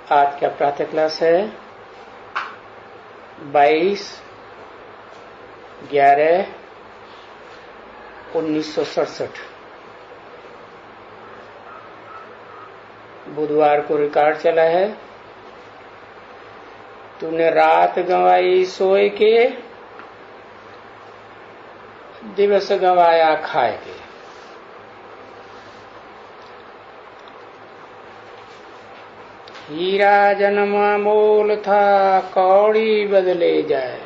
आज का प्रातः क्लास है 22/11/1967। बुधवार को रिकॉर्ड चला है। तूने रात गंवाई सोए के, दिवस गंवाया खाए के। हीरा जन्म मोल था, कौड़ी बदले जाए।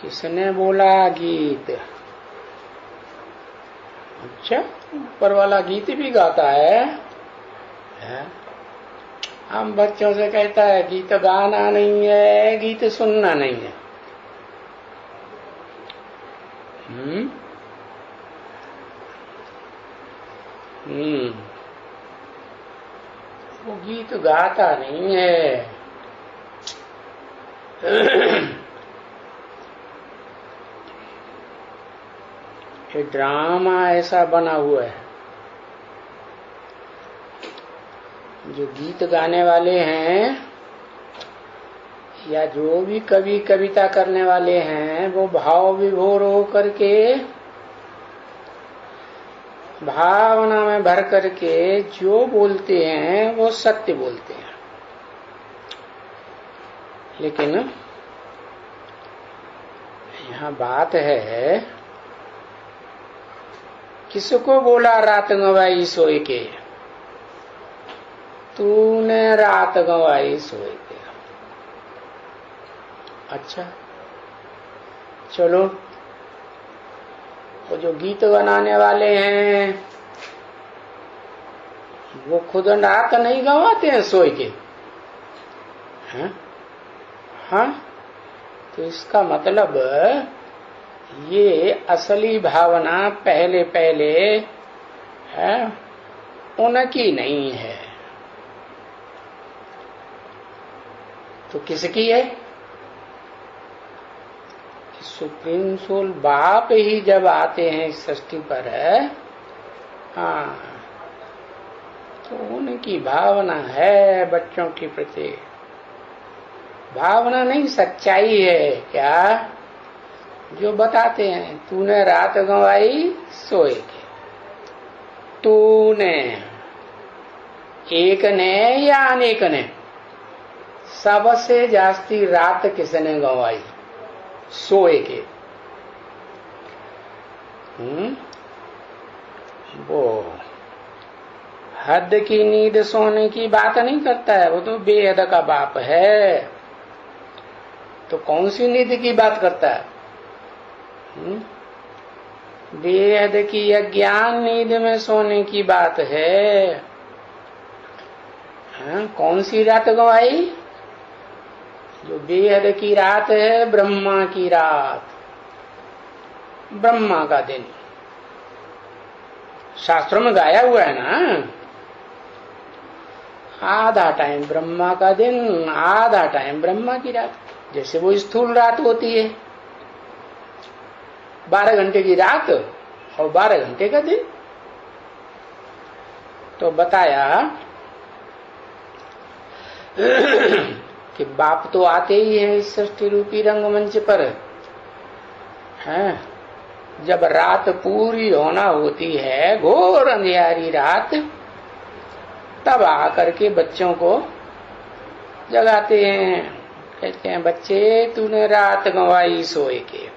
किसने बोला गीत? अच्छा, ऊपर वाला गीत भी गाता है? हम बच्चों से कहता है गीत गाना नहीं है, गीत सुनना नहीं है। वो गीत गाता नहीं है। ये ड्रामा ऐसा बना हुआ है, जो गीत गाने वाले हैं या जो भी कवि कविता करने वाले हैं, वो भाव विभोर हो करके, भावना में भर करके जो बोलते हैं वो सत्य बोलते हैं। लेकिन यहाँ बात है, किसको बोला रात गंवाई सोए के? तूने रात गंवाई सोए के। अच्छा, चलो, वो जो गीत बनाने वाले हैं वो खुद रात नहीं गंवाते हैं सोए के। हाँ, तो इसका मतलब ये असली भावना पहले पहले उनकी नहीं है, तो किसकी है? सुप्रीम सोल बाप ही जब आते हैं इस सृष्टि पर, हाँ, तो उनकी भावना है बच्चों के प्रति। भावना नहीं, सच्चाई है। क्या? जो बताते हैं तूने रात गंवाई सोए के। तूने, एक ने या अनेक ने? सबसे जास्ती रात किसने गंवाई? सोए के। वो हद की नींद सोने की बात नहीं करता है, वो तो बेहद का बाप है। तो कौन सी नींद की बात करता है? बेहद की अज्ञान नींद में सोने की बात है। कौन सी रात गंवाई? जो बेहद की रात है, ब्रह्मा की रात, ब्रह्मा का दिन। शास्त्रों में गाया हुआ है ना, आधा टाइम ब्रह्मा का दिन, आधा टाइम ब्रह्मा की रात। जैसे वो स्थूल रात होती है, 12 घंटे की रात और 12 घंटे का दिन। तो बताया कि बाप तो आते ही हैं इस सृष्टि रूपी रंगमंच पर, जब रात पूरी होना होती है, घोर अंधियारी रात, तब आकर के बच्चों को जगाते हैं। कहते हैं, बच्चे तूने रात गंवाई सोए के।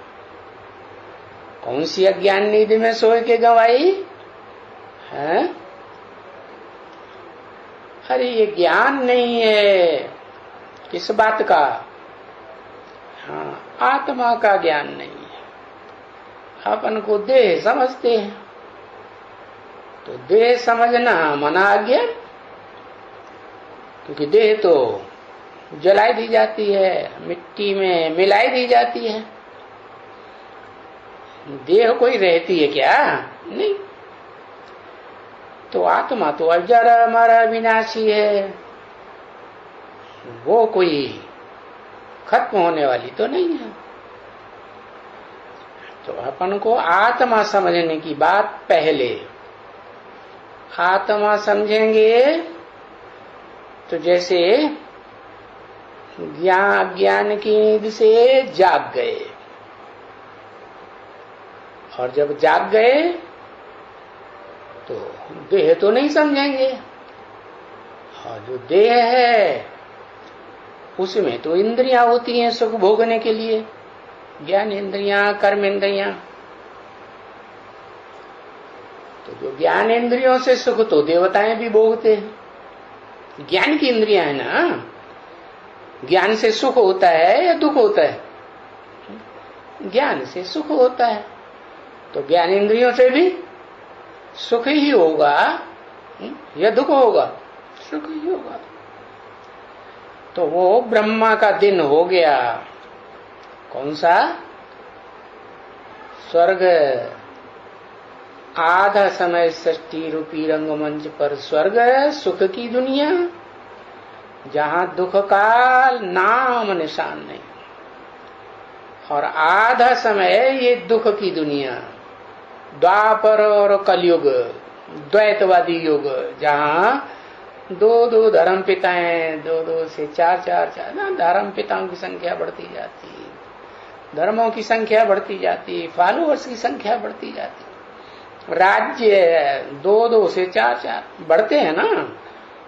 कौन सी अज्ञान नींद में सोए के गंवाई? अरे ये ज्ञान नहीं है। किस बात का? आत्मा का ज्ञान नहीं है। अपन को देह समझते हैं, तो देह समझना मना अज्ञान, क्योंकि देह तो जलाई दी जाती है, मिट्टी में मिलाई दी जाती है। देह कोई रहती है क्या? नहीं। तो आत्मा तो अजर अमर विनाशी है, वो कोई खत्म होने वाली तो नहीं है। तो अपन को आत्मा समझने की बात पहले, आत्मा समझेंगे तो जैसे ज्ञान की नींद से जाग गए, और जब जाग गए तो देह तो नहीं समझेंगे, और जो देह है उसमें तो इंद्रियां होती हैं सुख भोगने के लिए, ज्ञान इंद्रियां, कर्म इंद्रियां। तो जो ज्ञान इंद्रियों से सुख तो देवताएं भी भोगते हैं। ज्ञान की इंद्रियां है ना, ज्ञान से सुख होता है या दुख होता है? ज्ञान से सुख होता है, तो ज्ञान इंद्रियों से भी सुख ही होगा या दुख होगा? सुख ही होगा। तो वो ब्रह्मा का दिन हो गया। कौन सा? स्वर्ग। आधा समय सृष्टि रूपी रंगमंच पर स्वर्ग, सुख की दुनिया, जहां दुख का नाम निशान नहीं, और आधा समय ये दुख की दुनिया, द्वापर और कलयुग, द्वैतवादी युग, जहां दो धर्म पिताएं, दो से चार धर्म पिताओं की संख्या बढ़ती जाती, धर्मों की संख्या बढ़ती जाती, फॉलोअर्स की संख्या बढ़ती जाती, राज्य दो से चार बढ़ते हैं ना,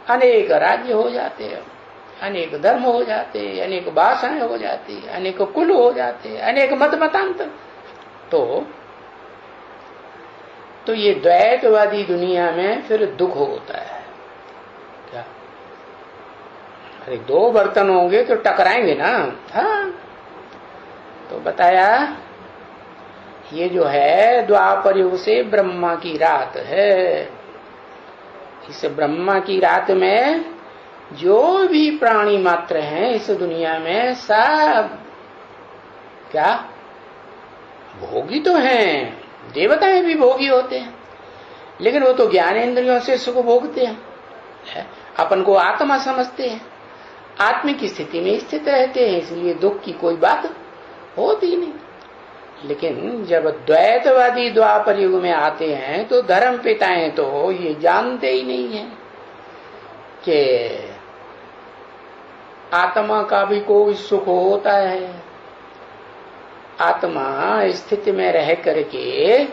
अनेक राज्य हो जाते हैं, अनेक धर्म हो जाते, अनेक भाषाएं हो जाती, अनेक कुल हो जाते, अनेक मत मतांतर। तो ये द्वैतवादी दुनिया में फिर दुख होता है। क्या? अरे दो बर्तन होंगे तो टकराएंगे ना। हाँ, तो बताया ये जो है द्वापर युग से ब्रह्मा की रात है। इस ब्रह्मा की रात में जो भी प्राणी मात्र हैं इस दुनिया में सब क्या भोगी तो हैं, देवताएं भी भोगी होते हैं, लेकिन वो तो ज्ञान इंद्रियों से सुख भोगते हैं, अपन को आत्मा समझते हैं, आत्मा की स्थिति में स्थित रहते हैं, इसलिए दुख की कोई बात होती नहीं। लेकिन जब द्वैतवादी द्वापर युग में आते हैं तो धर्म पिताएं तो ये जानते ही नहीं है कि आत्मा का भी कोई सुख होता है। आत्मा स्थिति में रह करके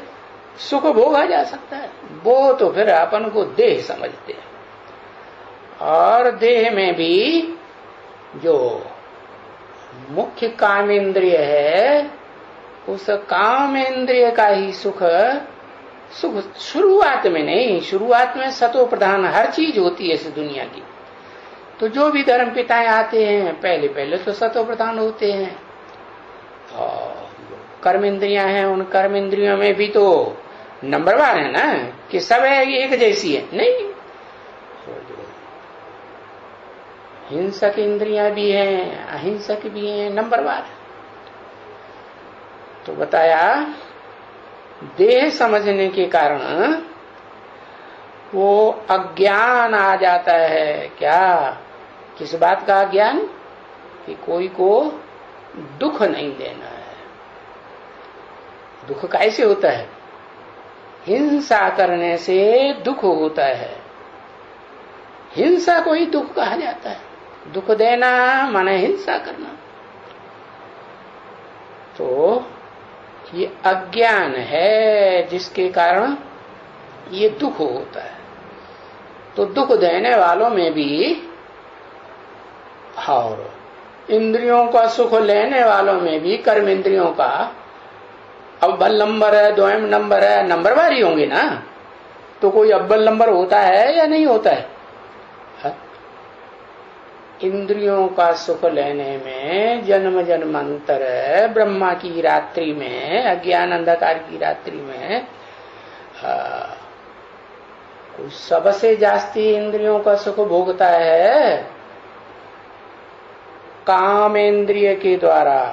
सुख भोगा जा सकता है, वो तो फिर अपन को देह समझते हैं, और देह में भी जो मुख्य कामेंद्रिय है उस कामेंद्रिय का ही सुख शुरुआत में नहीं, शुरुआत में सतो प्रधान हर चीज होती है इस दुनिया की। तो जो भी धर्म पिताएं आते हैं पहले तो सतो प्रधान होते हैं, और कर्म इंद्रियां हैं उन कर्म इंद्रियों में भी तो नंबरवार है ना कि सब है एक जैसी है, नहीं। हिंसक इंद्रियां भी हैं, अहिंसक भी हैं, नंबरवार। तो बताया देह समझने के कारण वो अज्ञान आ जाता है। क्या? किस बात का अज्ञान? कि कोई को दुख नहीं देना है। दुख कैसे होता है? हिंसा करने से दुख होता है, हिंसा को ही दुख कहा जाता है। दुख देना माने हिंसा करना। तो ये अज्ञान है जिसके कारण ये दुख होता है। तो दुख देने वालों में भी और इंद्रियों का सुख लेने वालों में भी कर्म इंद्रियों का अव्वल नंबर है, द्वयम नंबर है, नंबरवार ही होंगे ना। तो कोई अव्वल नंबर होता है या नहीं होता है? इंद्रियों का सुख लेने में जन्म जन्मांतर ब्रह्मा की रात्रि में, अज्ञान अंधकार की रात्रि में कोई सबसे जास्ती इंद्रियों का सुख भोगता है काम इंद्रिय के द्वारा।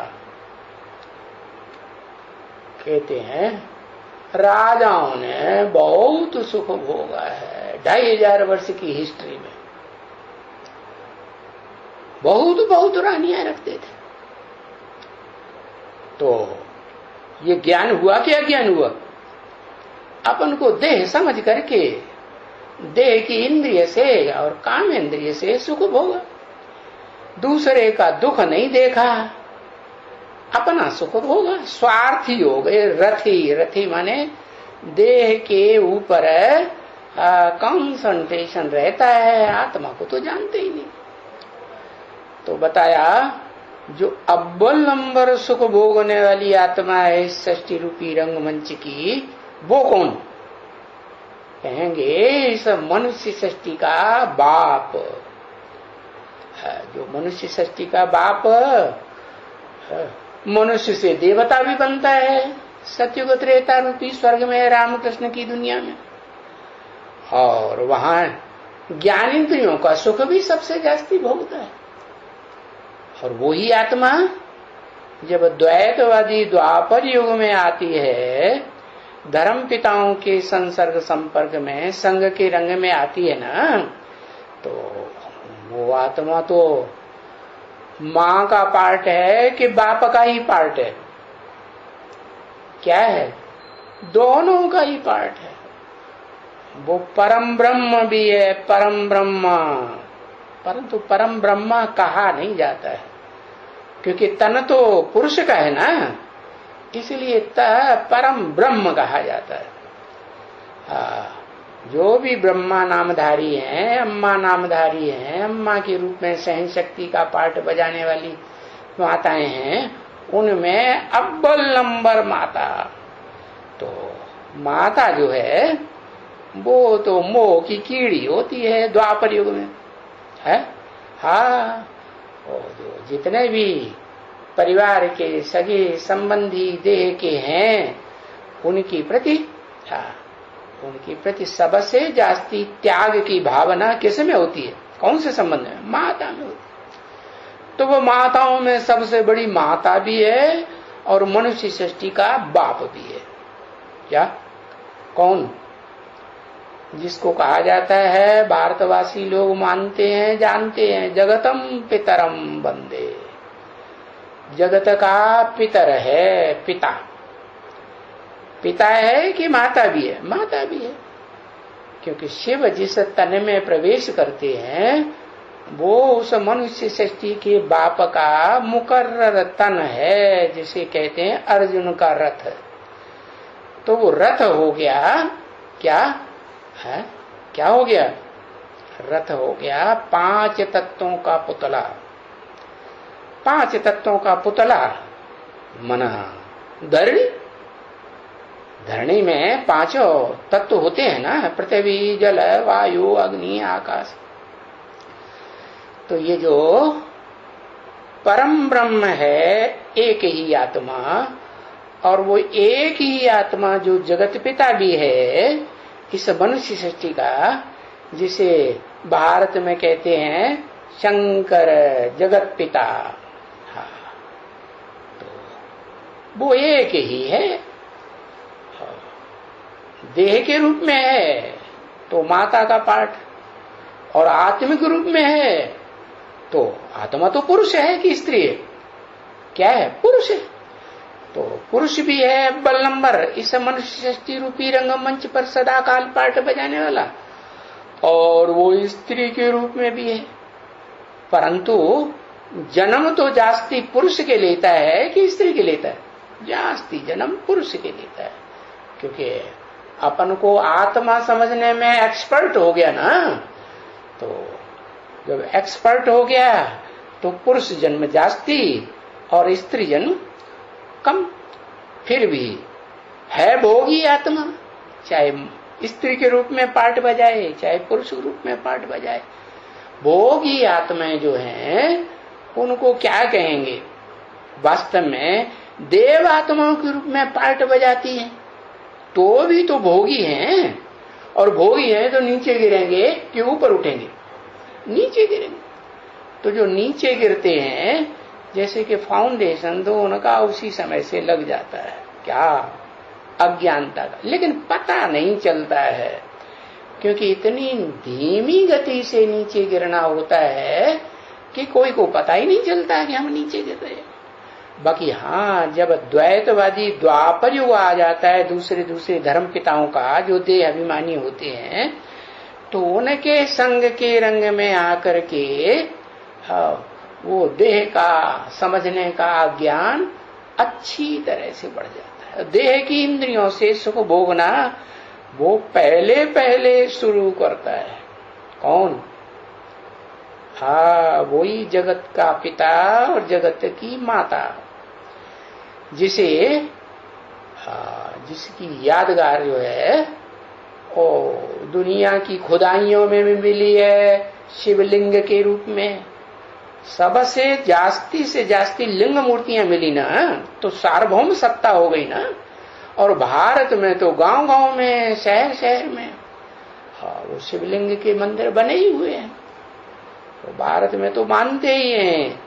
कहते हैं राजाओं ने बहुत सुख भोगा है 2500 वर्ष की हिस्ट्री में। बहुत रानियां रखते थे, तो ये ज्ञान हुआ कि अज्ञान हुआ? अपन को देह समझ करके देह की इंद्रिय से और काम इंद्रिय से सुख भोगा, दूसरे का दुख नहीं देखा, अपना सुख भोगा, स्वार्थी हो गए, रथी। रथी माने देह के ऊपर कंसंट्रेशन रहता है, आत्मा को तो जानते ही नहीं। तो बताया जो अव्वल नंबर सुख भोगने वाली आत्मा है इस सृष्टि रूपी रंगमंच की, वो कौन? कहेंगे इस मनुष्य सृष्टि का बाप। जो मनुष्य सृष्टि का बाप, मनुष्य से देवता भी बनता है सत्युग त्रेता रूपी स्वर्ग में, रामकृष्ण की दुनिया में, और वहां ज्ञानेंद्रियों का सुख भी सबसे जास्ती भोगता है। और वही आत्मा जब द्वैतवादी द्वापर युग में आती है, धर्म पिताओं के संसर्ग संपर्क में, संग के रंग में आती है ना, तो वो आत्मा तो माँ का पार्ट है कि बाप का ही पार्ट है? क्या है? दोनों का ही पार्ट है। वो परम ब्रह्म भी है, परम ब्रह्म, परंतु परम ब्रह्म कहा नहीं जाता है क्योंकि तन तो पुरुष का है ना, इसलिए परम ब्रह्म कहा जाता है। जो भी ब्रह्मा नामधारी हैं, अम्मा नामधारी हैं, अम्मा के रूप में सहन शक्ति का पार्ट बजाने वाली माताएं हैं, उनमें अव्वल नंबर माता तो माता जो है वो तो मोह की कीड़ी होती है द्वापर युग में है। हाँ, और जो जितने भी परिवार के सगे संबंधी देह के हैं उनकी प्रति, हाँ, उनकी प्रति सबसे जास्ती त्याग की भावना किस में होती है? कौन से संबंध में? माता में होती है। तो वो माताओं में सबसे बड़ी माता भी है और मनुष्य सृष्टि का बाप भी है। क्या? कौन? जिसको कहा जाता है, भारतवासी लोग मानते हैं, जानते हैं, जगतम पितरम वंदे। जगत का पितर है, पिता। पिता है कि माता भी है? माता भी है, क्योंकि शिव जिस तन में प्रवेश करते हैं वो उस मनुष्य सृष्टि के बाप का मुकर्रर तन है, जिसे कहते हैं अर्जुन का रथ। तो वो रथ हो गया क्या है? क्या हो गया? रथ हो गया 5 तत्वों का पुतला। 5 तत्वों का पुतला मन धरणी। धरणी में 5 तत्व होते हैं ना, पृथ्वी, जल, वायु, अग्नि, आकाश। तो ये जो परम ब्रह्म है, एक ही आत्मा, और वो एक ही आत्मा जो जगत पिता भी है इस मनुष्य सृष्टि का, जिसे भारत में कहते हैं शंकर जगत पिता। हाँ, तो वो एक ही है। देह के रूप में है तो माता का पार्ट, और आत्मिक रूप में है तो आत्मा तो पुरुष है कि स्त्री है? क्या है? पुरुष है। तो पुरुष भी है अव्वल नंबर इस मनुष्य सृष्टि रूपी रंगमंच पर सदा काल पार्ट बजाने वाला, और वो स्त्री के रूप में भी है। परंतु जन्म तो जास्ती पुरुष के लेता है कि स्त्री के लेता है? जास्ती जन्म पुरुष के लेता है, क्योंकि अपन को आत्मा समझने में एक्सपर्ट हो गया ना। तो जब एक्सपर्ट हो गया तो पुरुष जन्म जास्ती और स्त्री जन्म कम। फिर भी है भोगी आत्मा, चाहे स्त्री के रूप में पार्ट बजाए चाहे पुरुष रूप में पार्ट बजाए। भोगी आत्माएं जो हैं उनको क्या कहेंगे? वास्तव में देव आत्माओं के रूप में पार्ट बजाती हैं तो भी तो भोगी हैं, और भोगी हैं तो नीचे गिरेंगे कि ऊपर उठेंगे? नीचे गिरेंगे। तो जो नीचे गिरते हैं, जैसे कि फाउंडेशन तो उनका उसी समय से लग जाता है। क्या? अज्ञानता का। लेकिन पता नहीं चलता है, क्योंकि इतनी धीमी गति से नीचे गिरना होता है कि कोई को पता ही नहीं चलता है कि हम नीचे गिर रहे हैं। बाकी हाँ, जब द्वैतवादी द्वापर युग आ जाता है, दूसरे दूसरे धर्म पिताओं का जो देह अभिमानी होते हैं, तो उनके संग के रंग में आकर के वो देह का समझने का ज्ञान अच्छी तरह से बढ़ जाता है। देह की इंद्रियों से सुख भोगना वो पहले पहले शुरू करता है। कौन? हाँ, वही जगत का पिता और जगत की माता, जिसकी यादगार जो है वो दुनिया की खुदाइयों में भी मिली है शिवलिंग के रूप में। सबसे जास्ती लिंग मूर्तियां मिली ना, तो सार्वभौम सत्ता हो गई ना। और भारत में तो गांव गांव में, शहर शहर में वो शिवलिंग के मंदिर बने ही हुए हैं। तो भारत में तो मानते ही हैं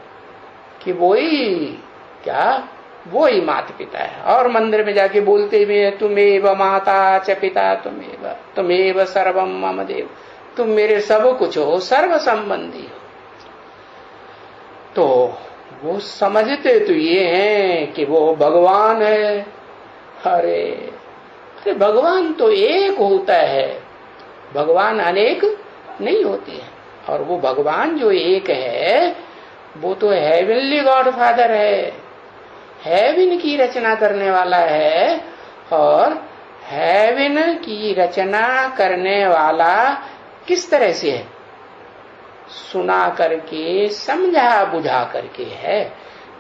कि वही माता पिता है। और मंदिर में जाके बोलते भी हैं, तुमेव माता च पिता तुमेव सर्वम मम देव, तुम मेरे सब कुछ हो, सर्व संबंधी हो। तो वो समझते तो ये हैं कि वो भगवान है। अरे भगवान तो एक होता है, भगवान अनेक नहीं होते हैं। और वो भगवान जो एक है वो तो हेवनली गॉड फादर है, हेवन की रचना करने वाला है। और हेवन की रचना करने वाला किस तरह से है? सुना करके, समझा बुझा करके है।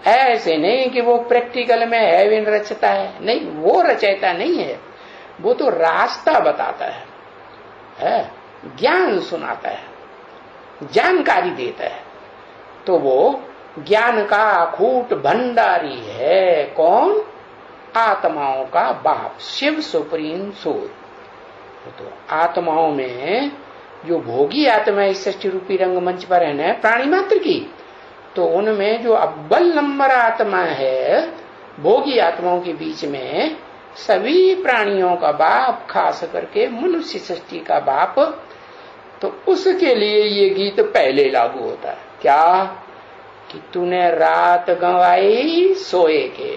ऐसे नहीं कि वो प्रैक्टिकल में हेवन रचता है, नहीं, वो रचयिता नहीं है। वो तो रास्ता बताता है, ज्ञान सुनाता है, जानकारी देता है। तो वो ज्ञान का अखूट भंडारी है। कौन? आत्माओं का बाप, शिव सुप्रीम सोल। तो आत्माओं में जो भोगी आत्मा इस सृष्टि रूपी रंगमंच पर है प्राणी मात्र की, तो उनमें जो अव्वल नंबर आत्मा है भोगी आत्माओं के बीच में, सभी प्राणियों का बाप, खास करके मनुष्य सृष्टि का बाप, तो उसके लिए ये गीत पहले लागू होता है। क्या? कि तूने रात गंवाई सोए के।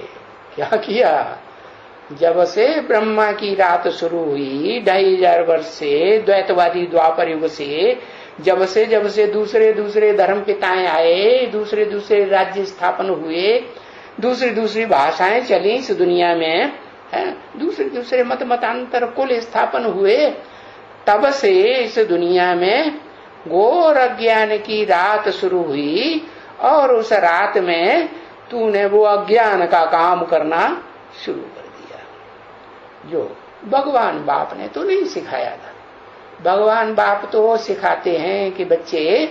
क्या किया? जब से ब्रह्मा की रात शुरू हुई 2500 वर्ष से, द्वैतवादी द्वापर युग से, जब से दूसरे धर्म पिताएं आए, दूसरे राज्य स्थापन हुए, दूसरी भाषाएं चली इस दुनिया में, दूसरे मतांतर कुल स्थापन हुए, तब से इस दुनिया में घोर अज्ञान की रात शुरू हुई। और उस रात में तूने वो अज्ञान का काम करना शुरू कर दिया, जो भगवान बाप ने तो नहीं सिखाया था। भगवान बाप तो सिखाते हैं कि बच्चे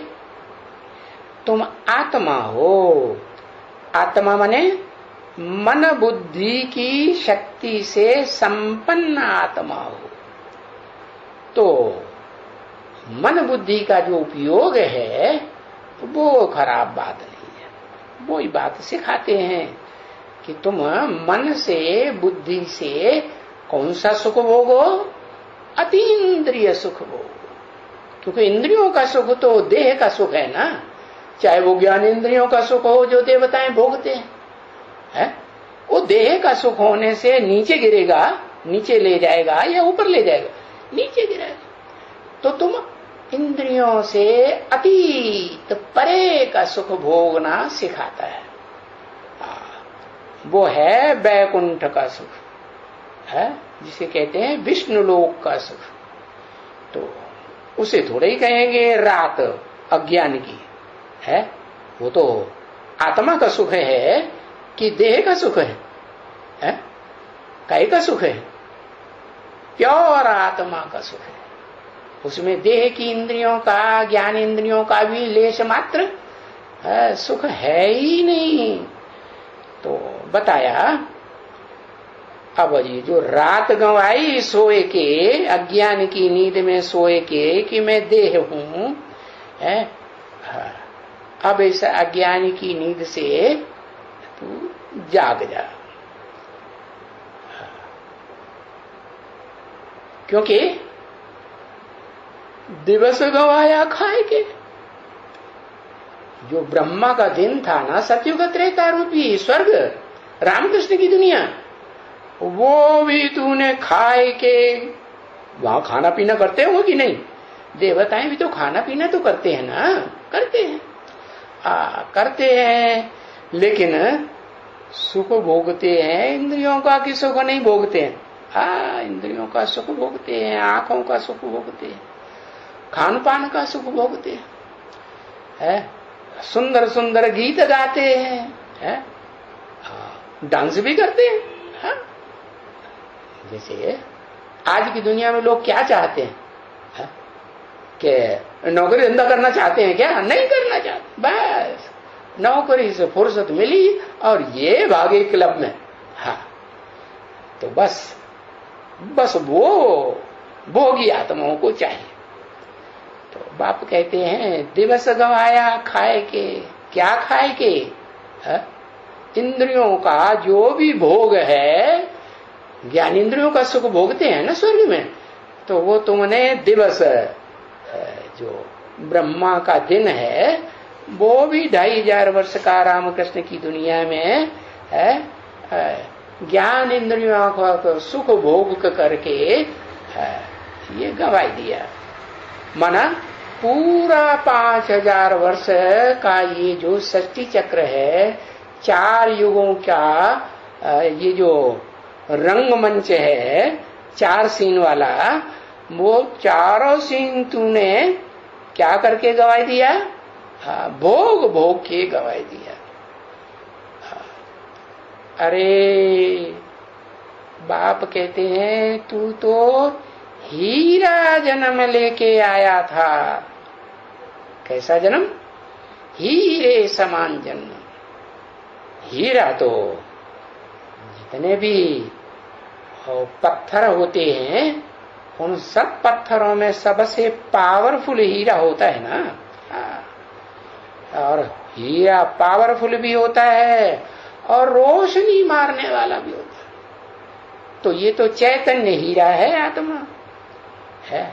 तुम आत्मा हो। आत्मा माने मन बुद्धि की शक्ति से संपन्न आत्मा हो। तो मन बुद्धि का जो उपयोग है वो खराब बात नहीं है। वो ही बात सिखाते हैं कि तुम मन से, बुद्धि से कौन सा सुख भोगो? अतीन्द्रिय सुख भोगो। क्योंकि इंद्रियों का सुख तो देह का सुख है ना, चाहे वो ज्ञान इंद्रियों का सुख हो जो देवताएं भोगते हैं, वो देह का सुख होने से नीचे गिरेगा, नीचे ले जाएगा या ऊपर ले जाएगा? नीचे गिरेगा। तो तुम इंद्रियों से अतीत परे का सुख भोगना सिखाता है। वो है बैकुंठ का सुख, है जिसे कहते हैं विष्णु लोक का सुख। तो उसे थोड़े ही कहेंगे रात अज्ञान की है। वो तो आत्मा का सुख है कि देह का सुख है? काय का सुख है? प्योर आत्मा का सुख है। उसमें देह की इंद्रियों का, ज्ञान इंद्रियों का भी लेश मात्र सुख है ही नहीं। तो बताया अब जी, जो रात गंवाई सोए के, अज्ञान की नींद में सोए के कि मैं देह हूं, अब इस अज्ञान की नींद से तू जाग जा। क्योंकि दिवस गंवाया खाए के। जो ब्रह्मा का दिन था ना, सत्युग त्रेता रूपी स्वर्ग, रामकृष्ण की दुनिया, वो भी तूने खाए के, वहां खाना पीना करते हो कि नहीं? देवताएं भी तो खाना पीना तो करते हैं ना, करते हैं, करते हैं, लेकिन सुख भोगते हैं इंद्रियों का कि सुख नहीं भोगते हैं? इंद्रियों का सुख भोगते हैं, आंखों का सुख भोगते हैं, खान पान का सुख भोगते हैं, सुंदर सुंदर गीत गाते हैं, डांस भी करते हैं। जैसे आज की दुनिया में लोग क्या चाहते हैं, कि नौकरी धंधा करना चाहते हैं क्या? नहीं करना चाहते, बस नौकरी से फुर्सत मिली और ये भागे क्लब में। तो बस वो भोगी आत्माओं को चाहिए। तो बाप कहते हैं दिवस गवाया खाए के, क्या खाए के? इंद्रियों का जो भी भोग है, ज्ञान इंद्रियों का सुख भोगते हैं ना स्वर्ग में, तो वो तुमने दिवस, जो ब्रह्मा का दिन है, वो भी 2500 वर्ष का रामकृष्ण की दुनिया में है, ज्ञान इंद्रियों का सुख भोग करके ये गंवाई दिया। माना पूरा 5000 वर्ष का ये जो सृष्टि चक्र है, 4 युगों का ये जो रंगमंच है 4 सीन वाला, वो चारों सीन तूने क्या करके गवाई दिया? भोग भोग के गवाई दिया। अरे बाप कहते हैं तू तो हीरा जन्म लेके आया था। कैसा जन्म? हीरे समान जन्म। हीरा तो जितने भी पत्थर होते हैं, उन सब पत्थरों में सबसे पावरफुल हीरा होता है ना। और हीरा पावरफुल भी होता है और रोशनी मारने वाला भी होता है। तो ये तो चैतन्य हीरा है, आत्मा है।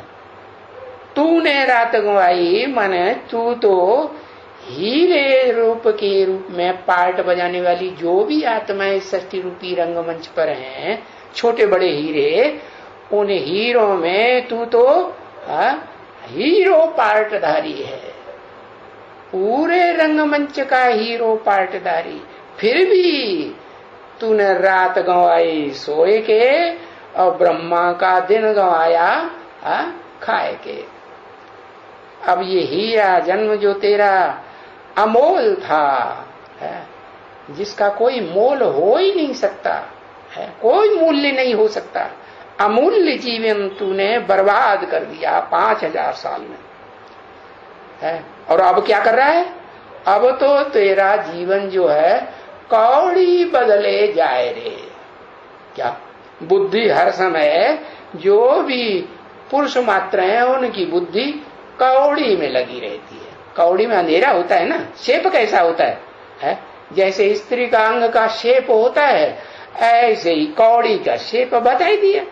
तूने रात गंवाई, माने तू तो हीरे रूप के रूप में पार्ट बजाने वाली जो भी आत्माएं सृष्टि रूपी रंगमंच पर हैं, छोटे बड़े हीरे, उन हीरों में तू तो हीरो पार्टधारी है, पूरे रंगमंच का हीरो पार्टधारी। फिर भी तूने रात गंवाई सोए के और ब्रह्मा का दिन गंवाया खाए के। अब ये हीरा जन्म जो तेरा अमोल था, जिसका कोई मोल हो ही नहीं सकता है, कोई मूल्य नहीं हो सकता, अमूल्य जीवन तूने बर्बाद कर दिया 5000 साल में है। और अब क्या कर रहा है? अब तो तेरा जीवन जो है कौड़ी बदले जाए रे। क्या बुद्धि हर समय, जो भी पुरुष मात्र है उनकी बुद्धि कौड़ी में लगी रहती है। कौड़ी में अंधेरा होता है ना। शेप कैसा होता है? जैसे स्त्री का अंग का शेप होता है, ऐसे ही कौड़ी का शेप बता दिया।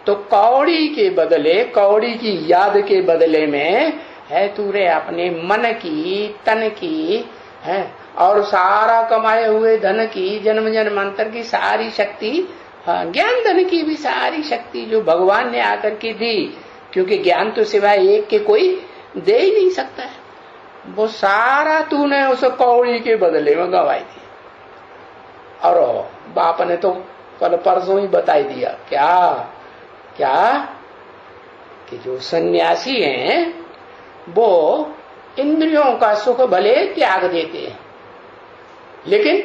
तो कौड़ी के बदले, कौड़ी की याद के बदले में है तूने अपने मन की, तन की है और सारा कमाए हुए धन की, जन्म जन्मांतर की सारी शक्ति, ज्ञान धन की भी सारी शक्ति जो भगवान ने आकर के दी, क्योंकि ज्ञान तो सिवाय एक के कोई दे ही नहीं सकता है, वो सारा तूने उस कौड़ी के बदले में गंवाई दिया। और बाप ने तो कल परसों ही बताई दिया। क्या कि जो सन्यासी हैं वो इंद्रियों का सुख भले त्याग देते हैं, लेकिन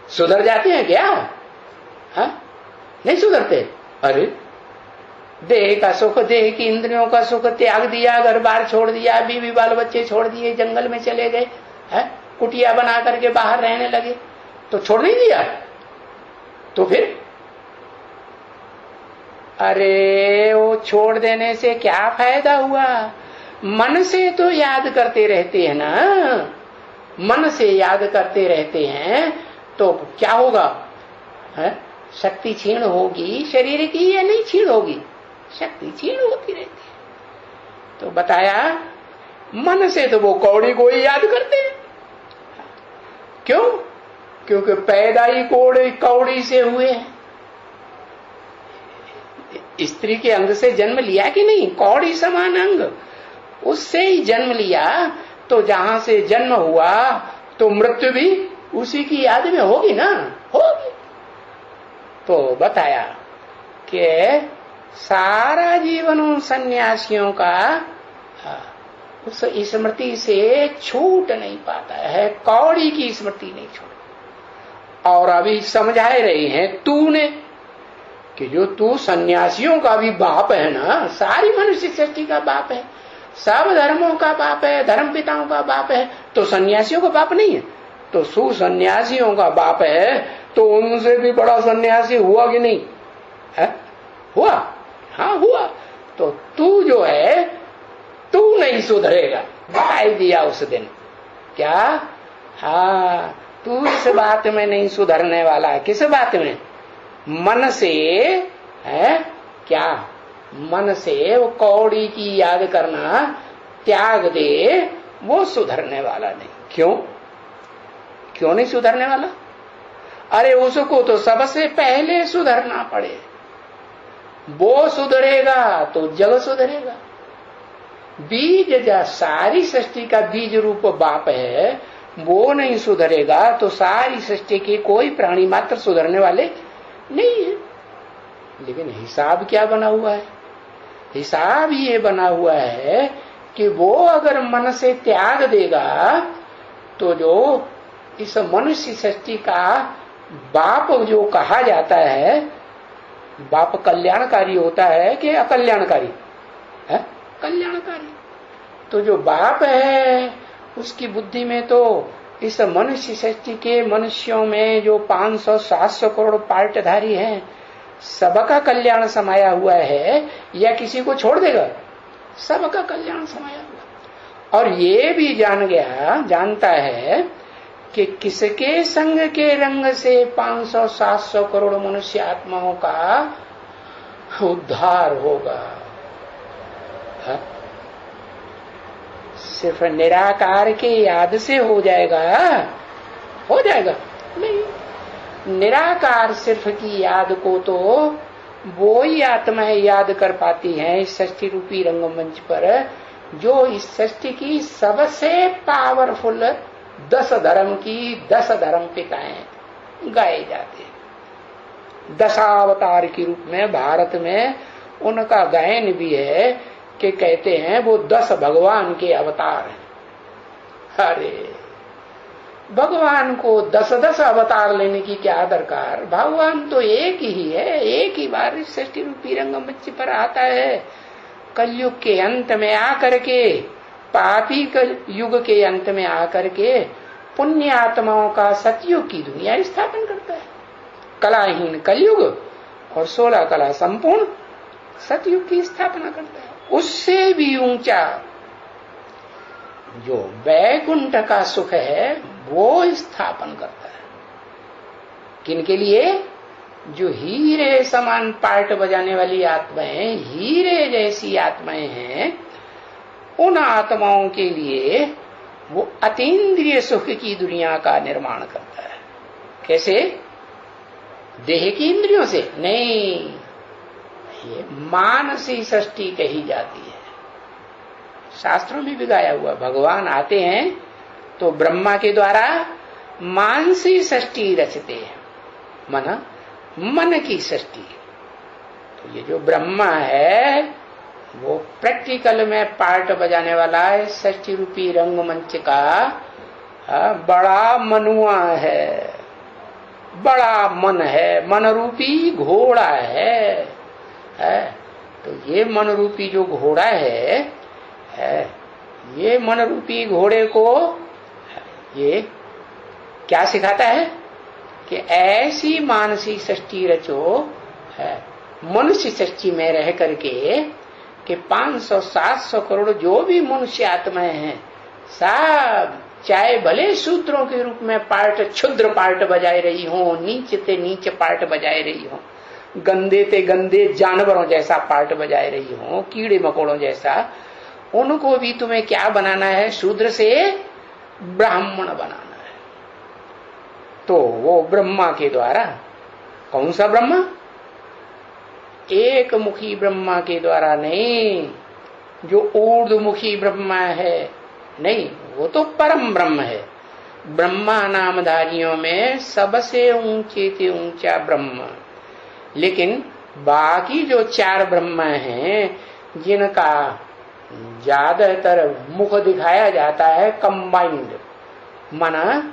सुधर जाते हैं क्या? नहीं सुधरते। अरे देह का सुख, देह की इंद्रियों का सुख त्याग दिया, घर बार छोड़ दिया, बीवी बाल बच्चे छोड़ दिए, जंगल में चले गए, कुटिया बना करके बाहर रहने लगे, तो छोड़ नहीं दिया। तो फिर अरे वो छोड़ देने से क्या फायदा हुआ? मन से तो याद करते रहते हैं ना, मन से याद करते रहते हैं तो क्या होगा? शक्ति क्षीण होगी शरीर की या नहीं क्षीण होगी? शक्ति क्षीण होती रहती है। तो बताया मन से तो वो कौड़ी को ही याद करते हैं। क्यों? क्योंकि पैदा ही कौड़ी से हुए हैं। स्त्री के अंग से जन्म लिया कि नहीं, कौड़ी समान अंग, उससे ही जन्म लिया। तो जहां से जन्म हुआ तो मृत्यु भी उसी की याद में होगी ना, होगी। तो बताया कि सारा जीवन उन सन्यासियों का उस स्मृति से छूट नहीं पाता है, कौड़ी की स्मृति नहीं छूट। और अभी समझाए रही हैं तूने कि जो तू सन्यासियों का भी बाप है ना, सारी मनुष्य सृष्टि का बाप है, सब धर्मों का बाप है, धर्म पिताओं का बाप है, तो सन्यासियों का बाप नहीं है? तो सुसन्यासियों का बाप है, तो उनसे भी बड़ा सन्यासी हुआ कि नहीं है? हुआ, हाँ हुआ। तो तू जो है, तू नहीं सुधरेगा, बताई दिया उस दिन। क्या? हाँ, तू इस बात में नहीं सुधरने वाला है। किस बात में? मन से है क्या? मन से वो कौड़ी की याद करना त्याग दे, वो सुधरने वाला नहीं। क्यों नहीं सुधरने वाला? अरे उसको तो सबसे पहले सुधरना पड़े। वो सुधरेगा तो जग सुधरेगा। बीज जा सारी सृष्टि का बीज रूप बाप है, वो नहीं सुधरेगा तो सारी सृष्टि के कोई प्राणी मात्र सुधरने वाले नहीं है। लेकिन हिसाब क्या बना हुआ है? हिसाब ये बना हुआ है कि वो अगर मन से त्याग देगा तो जो इस मनुष्य सृष्टि का बाप जो कहा जाता है, बाप कल्याणकारी होता है कि अकल्याणकारी है? कल्याणकारी। तो जो बाप है उसकी बुद्धि में तो इस मनुष्य सृष्टि के मनुष्यों में जो 500-700 करोड़ पार्टधारी हैं, सबका कल्याण समाया हुआ है, या किसी को छोड़ देगा? सबका कल्याण समाया हुआ। और ये भी जानता है कि किसके संग के रंग से 500-700 करोड़ मनुष्य आत्माओं का उद्धार होगा। है? सिर्फ निराकार के याद से हो जाएगा? हो जाएगा नहीं। निराकार सिर्फ की याद को तो वो ही आत्माएं याद कर पाती हैं इस सृष्टि रूपी रंगमंच पर, जो इस सृष्टि की सबसे पावरफुल 10 धर्म की 10 धर्म पिताएं गाए जाते हैं। 10 अवतार के रूप में भारत में उनका गायन भी है कि कहते हैं वो 10 भगवान के अवतार हैं। अरे भगवान को 10-10 अवतार लेने की क्या दरकार? भगवान तो एक ही है, एक ही बार इस सृष्टि रूपी रंगमंच पर आता है। कलयुग के अंत में आकर के, पापी युग के अंत में आकर के पुण्य आत्माओं का सतयुग की दुनिया स्थापन करता है। कलाहीन कलयुग और 16 कला संपूर्ण सतयुग की स्थापना करता है। उससे भी ऊंचा जो वैकुंठ का सुख है वो स्थापन करता है। किनके लिए? जो हीरे समान पार्ट बजाने वाली आत्माएं, हीरे जैसी आत्माएं हैं, उन आत्माओं के लिए वो अतीन्द्रिय सुख की दुनिया का निर्माण करता है। कैसे? देह की इंद्रियों से नहीं, ये मानसी सृष्टि कही जाती है। शास्त्रों में भी गाया हुआ, भगवान आते हैं तो ब्रह्मा के द्वारा मानसी सृष्टि रचते हैं, मन की सृष्टि। तो ये जो ब्रह्मा है वो प्रैक्टिकल में पार्ट बजाने वाला है सृष्टि रूपी रंगमंच का बड़ा मनुआ है, बड़ा मन है, मन रूपी घोड़ा है। तो ये मन रूपी जो घोड़ा है, ये मन रूपी घोड़े को ये क्या सिखाता है कि ऐसी मानसिक सृष्टि रचो मनुष्य सृष्टि में रह करके कि 500-700 करोड़ जो भी मनुष्य आत्माएं हैं, सब चाहे भले सूत्रों के रूप में पार्ट, क्षुद्र पार्ट बजाए रही हो, नीचे ते नीचे पार्ट बजाए रही हो, गंदे ते गंदे जानवरों जैसा पार्ट बजाए रही हो, कीड़े मकोड़ों जैसा, उनको भी तुम्हें क्या बनाना है? शूद्र से ब्राह्मण बनाना तो वो ब्रह्मा के द्वारा, कौन सा ब्रह्मा? एक मुखी ब्रह्मा के द्वारा नहीं, जो ऊर्ध्वमुखी ब्रह्मा है नहीं, वो तो परम ब्रह्म है। ब्रह्मा नामधारियों में सबसे ऊंचे से ऊंचा ब्रह्म। लेकिन बाकी जो 4 ब्रह्मा हैं, जिनका ज्यादातर मुख दिखाया जाता है कंबाइंड, माना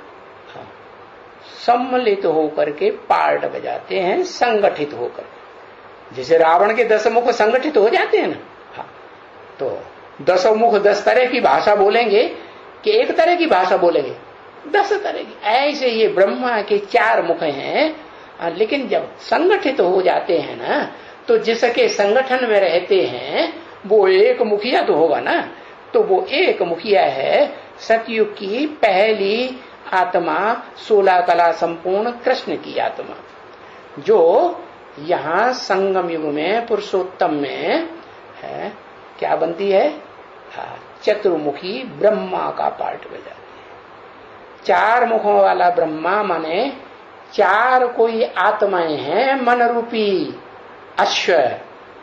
सम्मिलित होकर के पार्ट बजाते हैं, संगठित होकर। जैसे रावण के 10 मुख संगठित हो जाते हैं ना, हाँ, तो 10 मुख 10 तरह की भाषा बोलेंगे कि एक तरह की भाषा बोलेंगे? 10 तरह की। ऐसे ये ब्रह्मा के 4 मुख हैं, लेकिन जब संगठित हो जाते हैं ना, तो जिसके संगठन में रहते हैं वो एक मुखिया तो होगा ना। तो वो एक मुखिया है सतयुग की पहली आत्मा, 16 कला संपूर्ण कृष्ण की आत्मा, जो यहाँ संगम युग में पुरुषोत्तम में है, क्या बनती है? चतुर्मुखी ब्रह्मा का पार्ट बजाती है। 4 मुखों वाला ब्रह्मा माने 4 कोई आत्माएं हैं, मन रूपी अश्व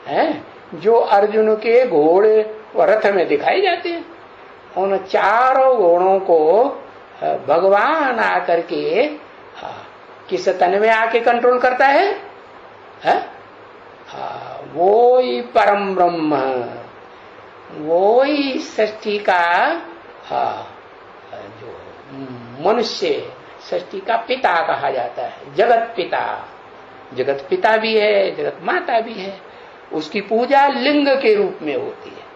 है, जो अर्जुन के घोड़े और रथ में दिखाई जाते हैं। उन 4 घोड़ों को भगवान आकर के किस तन में आके कंट्रोल करता है? वो ही परम ब्रह्म, वो ही सृष्टि का जो मनुष्य सृष्टि का पिता कहा जाता है, जगत पिता। जगत पिता भी है, जगत माता भी है। उसकी पूजा लिंग के रूप में होती है।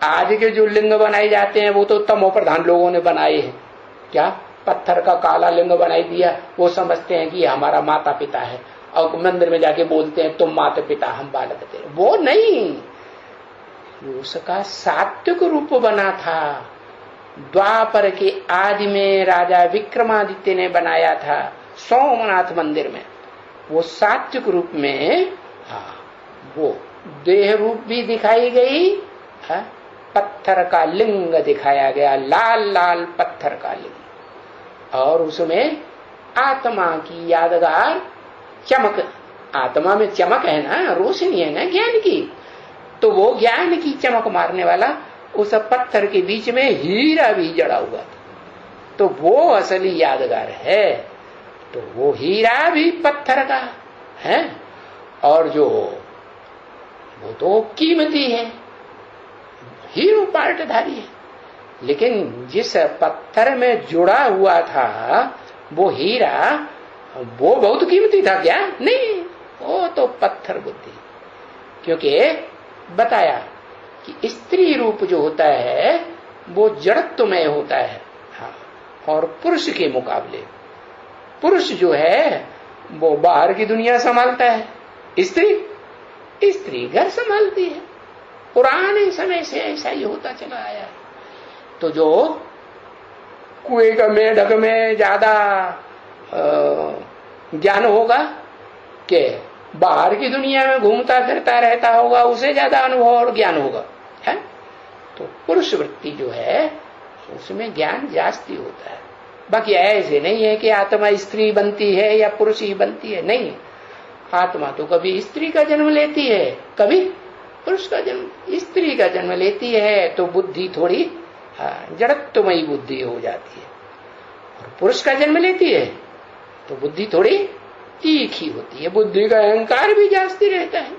आज के जो लिंग बनाए जाते हैं वो तो तमो प्रधान लोगों ने बनाए हैं। क्या? पत्थर का काला लिंग बनाई दिया, वो समझते हैं कि हमारा माता पिता है, और मंदिर में जाके बोलते हैं तुम माता पिता हम बालक थे। वो नहीं, उसका सात्विक रूप बना था। द्वापर के आदि में राजा विक्रमादित्य ने बनाया था सोमनाथ मंदिर में। वो सात्विक रूप में वो देह रूप भी दिखाई गई, पत्थर का लिंग दिखाया गया, लाल लाल पत्थर का लिंग, और उसमें आत्मा की यादगार चमक। आत्मा में चमक है ना, रोशनी है ना ज्ञान की, तो वो ज्ञान की चमक मारने वाला उस पत्थर के बीच में हीरा भी जड़ा हुआ था। तो वो असली यादगार है। तो वो हीरा भी पत्थर का है, और जो वो तो कीमती है, हीरो पार्टधारी है। लेकिन जिस पत्थर में जुड़ा हुआ था वो हीरा, वो बहुत कीमती था क्या? नहीं, वो तो पत्थर बुद्धि। क्योंकि बताया कि स्त्री रूप जो होता है वो जड़त्वमय होता है, हाँ, और पुरुष के मुकाबले पुरुष जो है वो बाहर की दुनिया संभालता है, स्त्री घर संभालती है। पुराने समय से ऐसा ही होता चला आया। तो जो कुएं का मेढक में ज्यादा ज्ञान होगा कि बाहर की दुनिया में घूमता फिरता रहता होगा, उसे ज्यादा अनुभव और ज्ञान होगा, है? तो पुरुष वृत्ति जो है उसमें ज्ञान जास्ती होता है। बाकी ऐसे नहीं है कि आत्मा स्त्री बनती है या पुरुष ही बनती है, नहीं। आत्मा तो कभी स्त्री का जन्म लेती है, कभी पुरुष का जन्म। स्त्री का जन्म लेती है तो बुद्धि थोड़ी जड़त्वमयी बुद्धि हो जाती है, और पुरुष का जन्म लेती है तो बुद्धि थोड़ी तीखी होती है, बुद्धि का अहंकार भी जास्ती रहता है।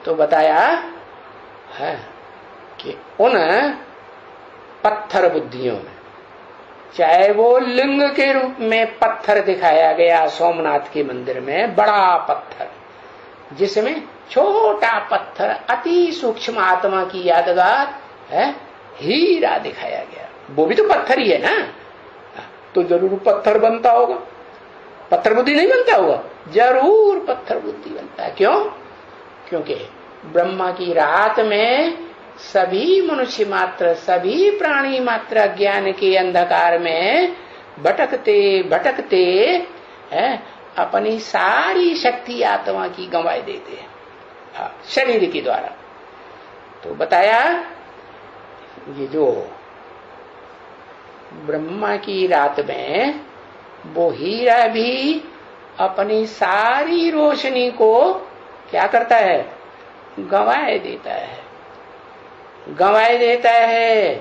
तो बताया है कि उन पत्थर बुद्धियों में, चाहे वो लिंग के रूप में पत्थर दिखाया गया सोमनाथ के मंदिर में, बड़ा पत्थर जिसमें छोटा पत्थर अति सूक्ष्म आत्मा की यादगार है हीरा दिखाया गया, वो भी तो पत्थर ही है ना। तो जरूर पत्थर बनता होगा, पत्थर बुद्धि नहीं बनता होगा, जरूर पत्थर बुद्धि बनता है। क्यों? क्योंकि ब्रह्मा की रात में सभी मनुष्य मात्र, सभी प्राणी मात्र ज्ञान के अंधकार में भटकते भटकते अपनी सारी शक्ति आत्मा की गंवाई देते हैं, शरीर के द्वारा। तो बताया ये जो ब्रह्मा की रात में वो हीरा भी अपनी सारी रोशनी को क्या करता है, गंवाए देता है, गंवाए देता है।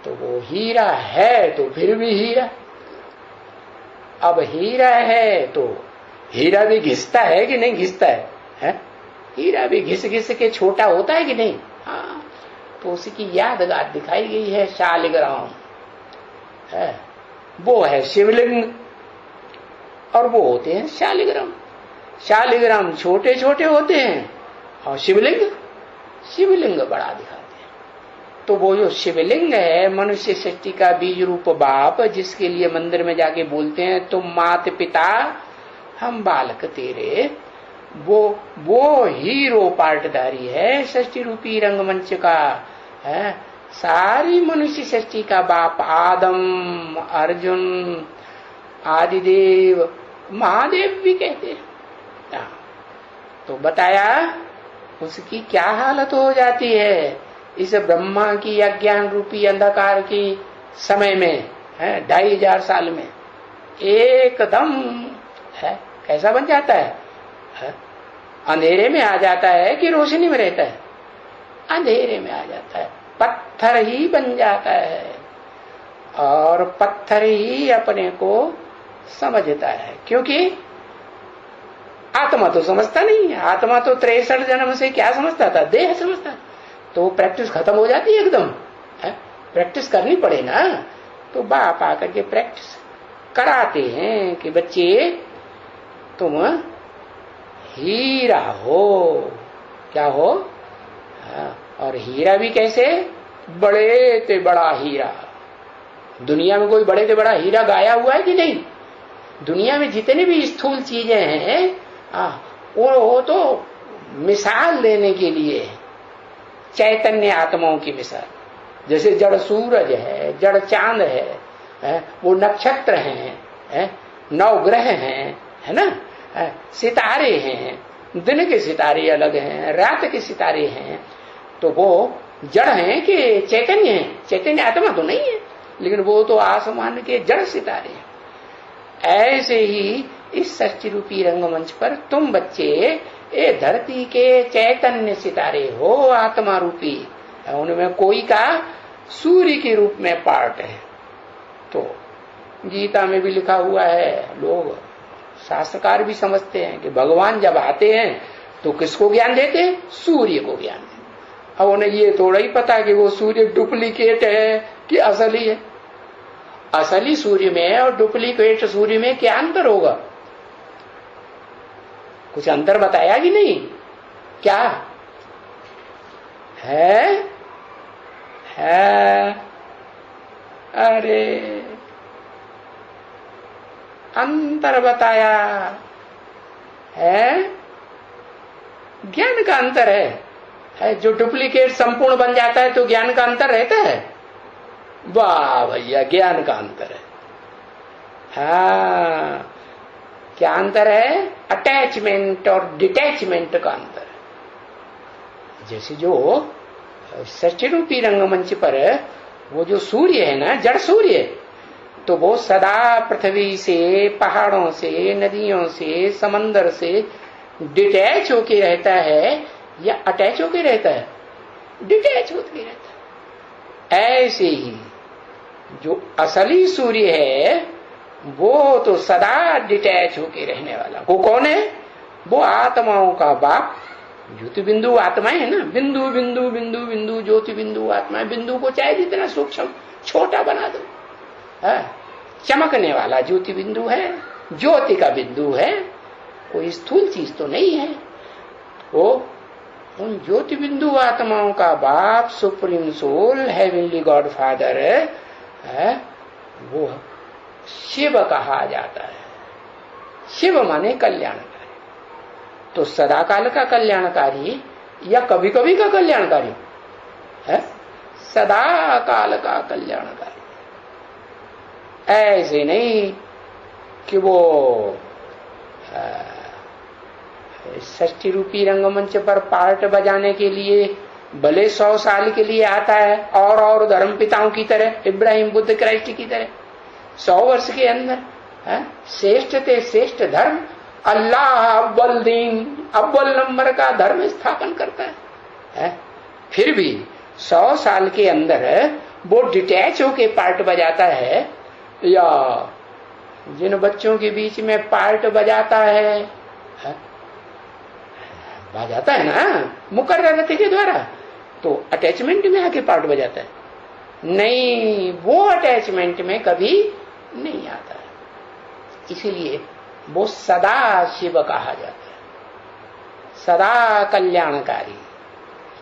तो वो हीरा है तो फिर भी हीरा। अब हीरा है तो हीरा भी घिसता है कि नहीं घिसता है? हीरा भी घिस घिस के छोटा होता है कि नहीं? हाँ, तो उसी की यादगार दिखाई गई है शालिग्राम है, वो है शिवलिंग और वो होते हैं शालिग्राम। शालिग्राम छोटे छोटे होते हैं और शिवलिंग, शिवलिंग बड़ा दिखाते हैं। तो वो जो शिवलिंग है, मनुष्य सृष्टि का बीज रूप बाप, जिसके लिए मंदिर में जाके बोलते हैं तुम मात पिता हम बालक तेरे, वो हीरो पार्टधारी है सृष्टि रूपी रंगमंच का है। सारी मनुष्य सृष्टि का बाप आदम, अर्जुन, आदिदेव, महादेव भी कहते हैं। तो बताया उसकी क्या हालत हो जाती है इस ब्रह्मा की अज्ञान रूपी अंधकार की समय में है, 2500 साल में एकदम है कैसा बन जाता है? अंधेरे में आ जाता है कि रोशनी में रहता है? अंधेरे में आ जाता है, पत्थर ही बन जाता है और पत्थर ही अपने को समझता है। क्योंकि आत्मा तो समझता नहीं है, आत्मा तो 63 जन्म से क्या समझता था? देह समझता। तो प्रैक्टिस खत्म हो जाती है एकदम, प्रैक्टिस करनी पड़े ना। तो बाप आकर के प्रैक्टिस कराते हैं कि बच्चे तुम हीरा हो। क्या हो? और हीरा भी कैसे? बड़े ते बड़ा हीरा। दुनिया में कोई बड़े ते बड़ा हीरा गाया हुआ है कि नहीं? दुनिया में जितने भी स्थूल चीजें हैं वो तो मिसाल देने के लिए, चैतन्य आत्माओं की मिसाल। जैसे जड़ सूरज है, जड़ चांद है, वो नक्षत्र हैं, 9 ग्रह हैं, है ना, सितारे हैं, दिन के सितारे अलग हैं, रात के सितारे हैं। तो वो जड़ हैं कि चैतन्य है? चैतन्य आत्मा तो नहीं है, लेकिन वो तो आसमान के जड़ सितारे हैं। ऐसे ही इस सृष्टि रूपी रंगमंच पर तुम बच्चे ये धरती के चैतन्य सितारे हो, आत्मा रूपी। उनमें कोई का सूर्य के रूप में पार्ट है। तो गीता में भी लिखा हुआ है, लोग शास्त्रकार भी समझते हैं कि भगवान जब आते हैं तो किसको ज्ञान देते हैं? सूर्य को ज्ञान देते। अब उन्हें ये थोड़ा ही पता कि वो सूर्य डुप्लीकेट है कि असली है। असली सूर्य में और डुप्लीकेट सूर्य में क्या अंतर होगा? कुछ अंतर बताया कि नहीं? क्या है? अरे अंतर बताया है, ज्ञान का अंतर है। जो डुप्लीकेट संपूर्ण बन जाता है तो ज्ञान का अंतर रहता है। वाह भैया, ज्ञान का अंतर है। हाँ, क्या अंतर है? अटैचमेंट और डिटैचमेंट का अंतर है। जैसे जो सृष्टि रूपी रंगमंच पर वो जो सूर्य है ना, जड़ सूर्य, तो वो सदा पृथ्वी से, पहाड़ों से, नदियों से, समंदर से डिटैच होके रहता है या अटैच होके रहता है? डिटैच होके रहता है। ऐसे ही जो असली सूर्य है वो तो सदा डिटैच होके रहने वाला। वो कौन है? वो आत्माओं का बाप, ज्योति बिंदु आत्माएं है ना। बिंदु बिंदु बिंदु बिंदु ज्योति बिंदु आत्माएं। बिंदु को चाहे जितना सूक्ष्म छोटा बना दो, चमकने वाला ज्योति बिंदु है, ज्योति का बिंदु है, कोई स्थूल चीज तो नहीं है। वो उन ज्योति बिंदु आत्माओं का बाप, supreme soul, heavenly God father है, वो शिव कहा जाता है। शिव माने कल्याणकारी। तो सदा काल का कल्याणकारी या कभी कभी का कल्याणकारी है? सदा काल का कल्याणकारी। ऐसे नहीं कि वो षष्ठी रूपी रंगमंच पर पार्ट बजाने के लिए भले 100 साल के लिए आता है, और धर्म पिताओं की तरह, इब्राहिम, बुद्ध, क्राइस्ट की तरह 100 वर्ष के अंदर श्रेष्ठ थे श्रेष्ठ धर्म, अल्लाह अव्वल दीन, अव्वल नंबर का धर्म स्थापन करता है। फिर भी 100 साल के अंदर वो डिटैच होके पार्ट बजाता है, या जिन बच्चों के बीच में पार्ट बजाता है, बजाता है ना मुकर्रर रति के द्वारा, तो अटैचमेंट में आके पार्ट बजाता है? नहीं, वो अटैचमेंट में कभी नहीं आता है। इसीलिए वो सदा शिव कहा जाता है, सदा कल्याणकारी।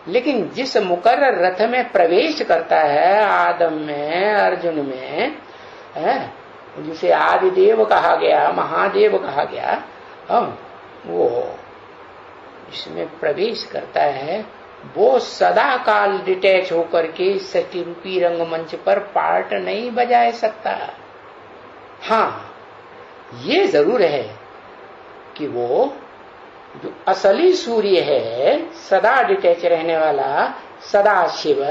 लेकिन जिस मुकर्रर रथ में प्रवेश करता है, आदम में, अर्जुन में, जिसे आदिदेव कहा गया, महादेव कहा गया, वो इसमें प्रवेश करता है, वो सदा काल डिटैच होकर के सती रूपी रंगमंच पर पार्ट नहीं बजा सकता। हाँ, ये जरूर है कि वो जो असली सूर्य है, सदा डिटैच रहने वाला सदा शिव,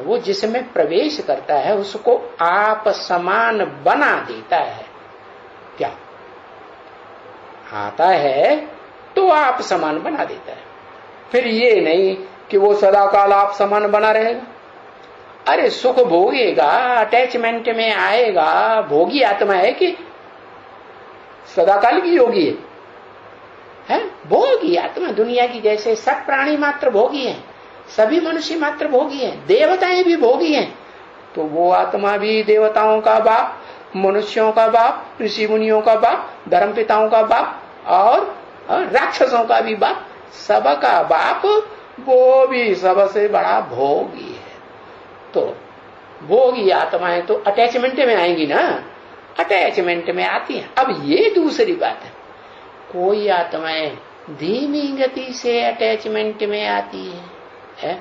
वो जिसमें प्रवेश करता है उसको आप समान बना देता है। क्या आता है तो आप समान बना देता है। फिर ये नहीं कि वो सदा काल आप समान बना रहेगा। अरे सुख भोगेगा, अटैचमेंट में आएगा, भोगी आत्मा है कि सदाकाल की योगी है? भोगी आत्मा। दुनिया की जैसे सब प्राणी मात्र भोगी हैं, सभी मनुष्य मात्र भोगी हैं, देवताएं भी भोगी हैं, तो वो आत्मा भी देवताओं का बाप, मनुष्यों का बाप, ऋषि मुनियों का बाप, धर्म पिताओं का बाप और राक्षसों का भी बाप, सबका बाप, वो भी सबसे बड़ा भोगी है। तो भोगी आत्माएं तो अटैचमेंट में आएंगी ना, अटैचमेंट में आती हैं। अब ये दूसरी बात है, कोई आत्माएं धीमी गति से अटैचमेंट में आती है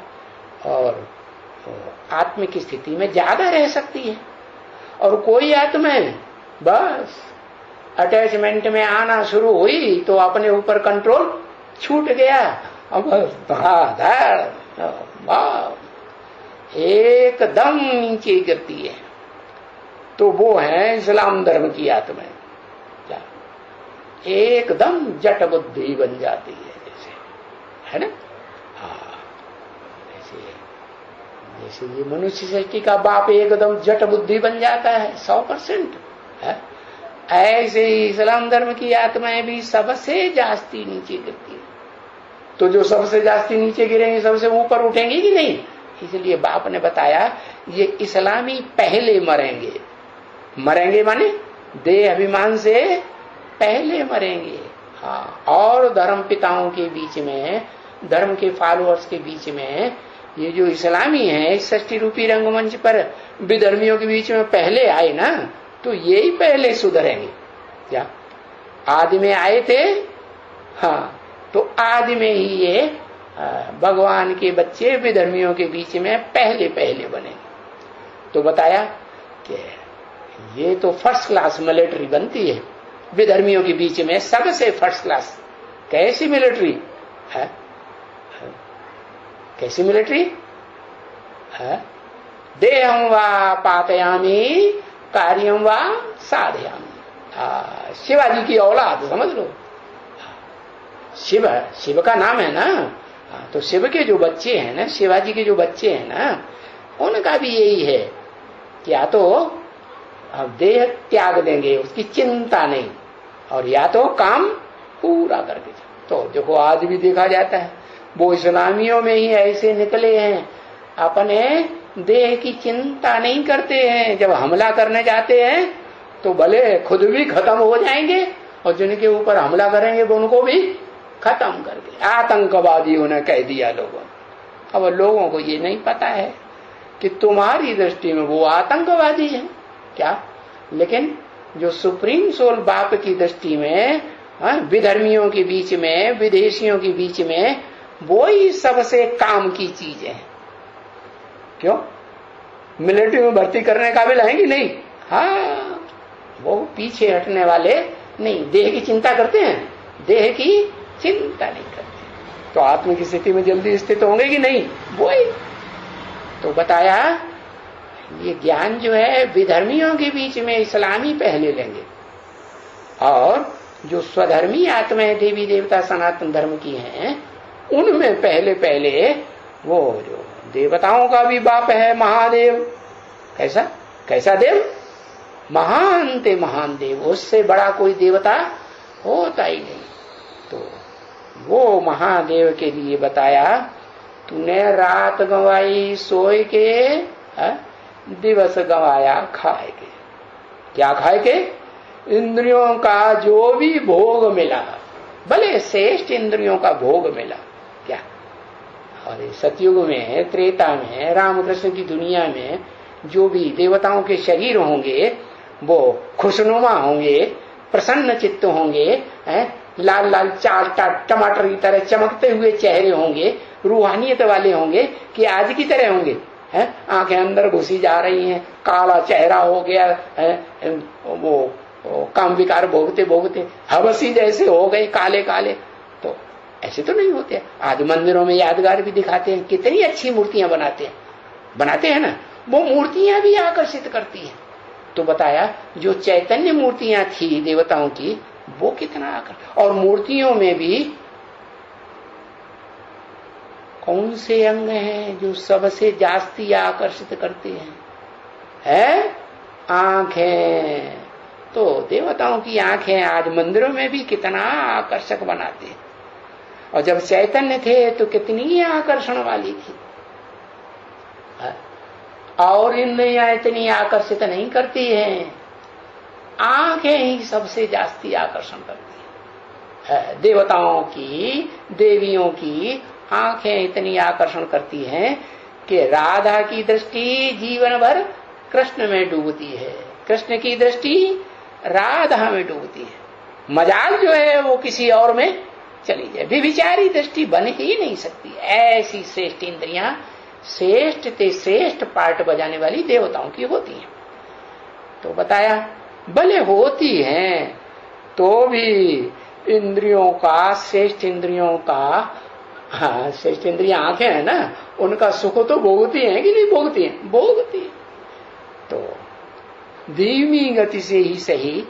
और आत्म की स्थिति में ज्यादा रह सकती है, और कोई आत्माएं बस अटैचमेंट में आना शुरू हुई तो अपने ऊपर कंट्रोल छूट गया, अब धड़ाधड़ एकदम नीचे गिरती है। तो वो है इस्लाम धर्म की आत्माएं, एकदम जट बुद्धि बन जाती है, जैसे है ना। हाँ, जैसे ये मनुष्य सृष्टि का बाप एकदम जट बुद्धि बन जाता है 100%, है? ऐसे ही इस्लाम धर्म की आत्माएं भी सबसे जास्ती नीचे गिरती है। तो जो सबसे जास्ती नीचे गिरेंगे सबसे ऊपर उठेंगे कि नहीं? इसलिए बाप ने बताया ये इस्लामी पहले मरेंगे। मरेंगे माने देह अभिमान से पहले मरेंगे। हाँ, और धर्म पिताओं के बीच में, धर्म के फॉलोअर्स के बीच में ये जो इस्लामी है इस सृष्टि रूपी रंगमंच पर विधर्मियों के बीच में पहले आए ना, तो ये ही पहले सुधरेंगे। क्या आदि में आए थे? हाँ, तो आदि में ही ये भगवान के बच्चे विधर्मियों के बीच में पहले पहले बनेंगे। तो बताया कि ये तो फर्स्ट क्लास मिलिट्री बनती है विधर्मियों के बीच में, सबसे फर्स्ट क्लास। कैसी मिलिट्री है? कैसी मिलिट्री है? देहं वा पातयामी कार्यम वा साधयामी। शिवाजी की औलाद समझ लो। शिव का नाम है ना, तो शिव के जो बच्चे हैं ना, शिवाजी के जो बच्चे हैं ना, उनका भी यही है कि या तो अब देह त्याग देंगे, उसकी चिंता नहीं, और या तो काम पूरा करके। तो देखो आज भी देखा जाता है वो इस्लामियों में ही ऐसे निकले हैं, अपने देह की चिंता नहीं करते हैं। जब हमला करने जाते हैं तो भले खुद भी खत्म हो जाएंगे और जिनके ऊपर हमला करेंगे वो उनको भी खत्म करके। आतंकवादियों ने कह दिया लोगों ने। अब लोगों को ये नहीं पता है कि तुम्हारी दृष्टि में वो आतंकवादी है क्या, लेकिन जो सुप्रीम सोल बाप की दृष्टि में विधर्मियों के बीच में, विदेशियों के बीच में वो ही सबसे काम की चीज है। क्यों? मिलिट्री में भर्ती करने काबिल है कि नहीं? हाँ, वो पीछे हटने वाले नहीं, देह की चिंता करते हैं, देह की चिंता नहीं करते। तो आत्म की स्थिति में जल्दी स्थित होंगे कि नहीं? वो ही तो बताया। ये ज्ञान जो है विधर्मियों के बीच में इस्लामी पहले लेंगे, और जो स्वधर्मी आत्माएं देवी देवता सनातन धर्म की हैं, उनमें पहले पहले वो जो देवताओं का भी बाप है महादेव। कैसा कैसा देव? महान ते महान देव, उससे बड़ा कोई देवता होता ही नहीं। तो वो महादेव के लिए बताया, तूने रात गंवाई सोए के, दिवस गंवाया खाए के। क्या खाए के? इंद्रियों का जो भी भोग मिला, भले श्रेष्ठ इंद्रियों का भोग मिला। क्या? और सतयुग में, त्रेता में, रामकृष्ण की दुनिया में जो भी देवताओं के शरीर होंगे वो खुशनुमा होंगे, प्रसन्न चित्त होंगे, लाल लाल चाल टमाटर की तरह चमकते हुए चेहरे होंगे, रूहानियत वाले होंगे कि आज की तरह होंगे। आंखें अंदर घुसी जा रही हैं, काला चेहरा हो गया है, वो काम विकार भोगते भोगते हवसी जैसे हो गए काले काले। तो ऐसे तो नहीं होते। आज मंदिरों में यादगार भी दिखाते हैं, कितनी अच्छी मूर्तियां बनाते हैं ना, वो मूर्तियां भी आकर्षित करती हैं। तो बताया जो चैतन्य मूर्तियां थी देवताओं की, वो कितना आकर्षित। और मूर्तियों में भी कौन से अंग हैं जो सबसे जास्ती आकर्षित करते हैं? है आंखें। तो देवताओं की आंखें आज मंदिरों में भी कितना आकर्षक बनाते हैं। और जब चैतन्य थे तो कितनी आकर्षण वाली थी। और इंद्रियां इतनी आकर्षित नहीं करती हैं, आंखें ही सबसे जास्ती आकर्षण करती है। देवताओं की, देवियों की आंखें इतनी आकर्षण करती हैं कि राधा की दृष्टि जीवन भर कृष्ण में डूबती है, कृष्ण की दृष्टि राधा में डूबती है। मजाल जो है वो किसी और में चली जाए, व्यभिचारी दृष्टि बन ही नहीं सकती। ऐसी श्रेष्ठ इंद्रियां श्रेष्ठ ते श्रेष्ठ पार्ट बजाने वाली देवताओं की होती हैं। तो बताया भले होती हैं तो भी इंद्रियों का, श्रेष्ठ इंद्रियों का, हाँ श्रेष्ठ इंद्रियां आंखें है ना, उनका सुख तो भोगती हैं कि नहीं भोगती हैं? भोगती है। तो धीमी गति से ही सही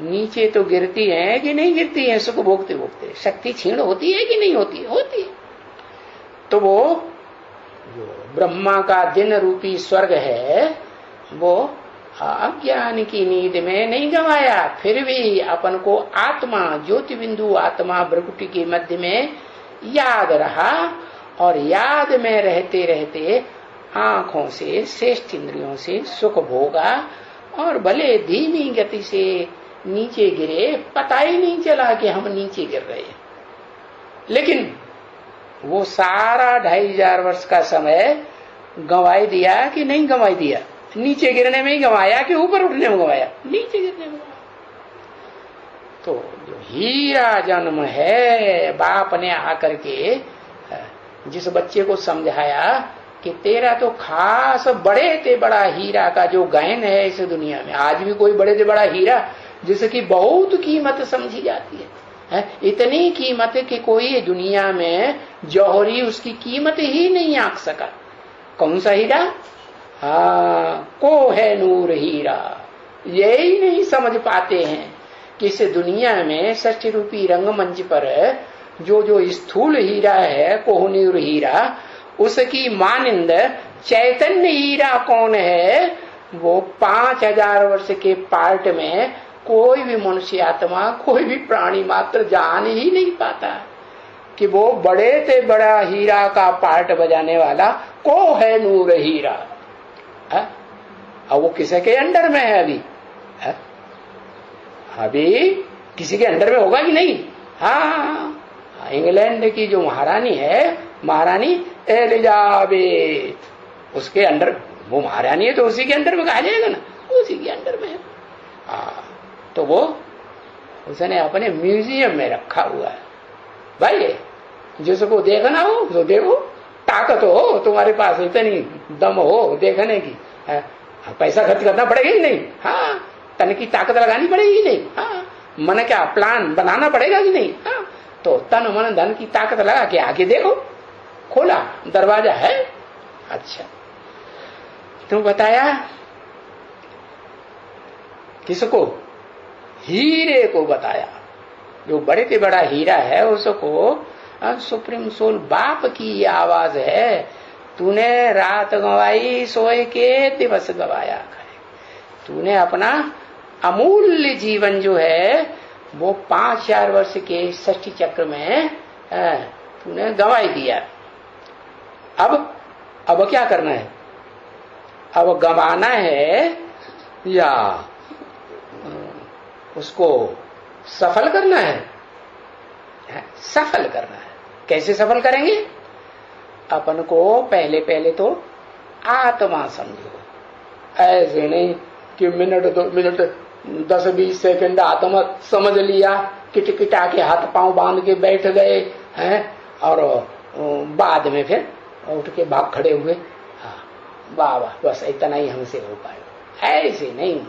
नीचे तो गिरती हैं कि नहीं गिरती हैं? सुख भोगते भोगते शक्ति क्षीण होती है कि नहीं होती? होती है। तो वो जो ब्रह्मा का दिन रूपी स्वर्ग है, वो अज्ञान की नींद में नहीं गंवाया, फिर भी अपन को आत्मा, ज्योति बिंदु आत्मा भ्रकुटी के मध्य में याद रहा। और याद में रहते रहते आंखों से, श्रेष्ठ इंद्रियों से सुख भोगा। और भले धीमी गति से नीचे गिरे, पता ही नहीं चला कि हम नीचे गिर रहे हैं। लेकिन वो सारा 2500 वर्ष का समय गंवाई दिया कि नहीं गंवाई दिया? नीचे गिरने में ही गंवाया कि ऊपर उठने में गंवाया? नीचे गिरने में गंवाया। तो जो हीरा जन्म है, बाप ने आकर के जिस बच्चे को समझाया कि तेरा तो खास बड़े ते बड़ा हीरा का जो गहन है इस दुनिया में, आज भी कोई बड़े से बड़ा हीरा जिसकी बहुत कीमत समझी जाती है, इतनी कीमत कि कोई दुनिया में जौहरी उसकी कीमत ही नहीं आंक सका। कौन सा हीरा? को है नूर हीरा। यही नहीं समझ पाते हैं कि इस दुनिया में षष्ठी रूपी रंगमंच पर जो स्थूल हीरा है, कोहनूर हीरा, उसकी मानिंद चैतन्य हीरा कौन है? वो 5000 वर्ष के पार्ट में कोई भी मनुष्य आत्मा, कोई भी प्राणी मात्र जान ही नहीं पाता कि वो बड़े से बड़ा हीरा का पार्ट बजाने वाला को है नूर हीरा। अब वो किसी के अंडर में है अभी? अभी किसी के अंडर में होगा कि नहीं? हाँ, इंग्लैंड की जो महारानी है, महारानी एलिजाबेथ, उसके अंडर वो महारानी है तो उसी के अंडर में कहा जाएगा ना, उसी के अंडर में है। तो वो उसने अपने म्यूजियम में रखा हुआ है। भाई जिसको देखना हो तो देखो, ताकत हो तुम्हारे पास, इतनी दम हो देखने की, पैसा खर्च करना पड़ेगा ही नहीं? हाँ, तन की ताकत लगानी पड़ेगी नहीं? हाँ, मन क्या प्लान बनाना पड़ेगा कि नहीं? हाँ, तो तन मन धन की ताकत लगा के आगे देखो, खोला दरवाजा है। अच्छा, तुम बताया किसको? हीरे को बताया, जो बड़े से बड़ा हीरा है उसको सुप्रीम सोल बाप की आवाज है, तूने रात गंवाई सोए के दिवस गवाया करे। तूने अपना अमूल्य जीवन जो है वो 5000 वर्ष के षष्ठी चक्र में तूने गंवाई दिया। अब क्या करना है? अब गंवाना है या उसको सफल करना है? सफल करना है। कैसे सफल करेंगे? अपन को पहले पहले तो आत्मा समझो। ऐसे नहीं कि मिनट 2 मिनट 10-20 सेकंड आत्मा समझ लिया, किटकिटा के हाथ पांव बांध के बैठ गए हैं और बाद में फिर उठ के भाग खड़े हुए। हाँ वाह वाह, बस इतना ही हमसे हो पाएगा। ऐसे नहीं।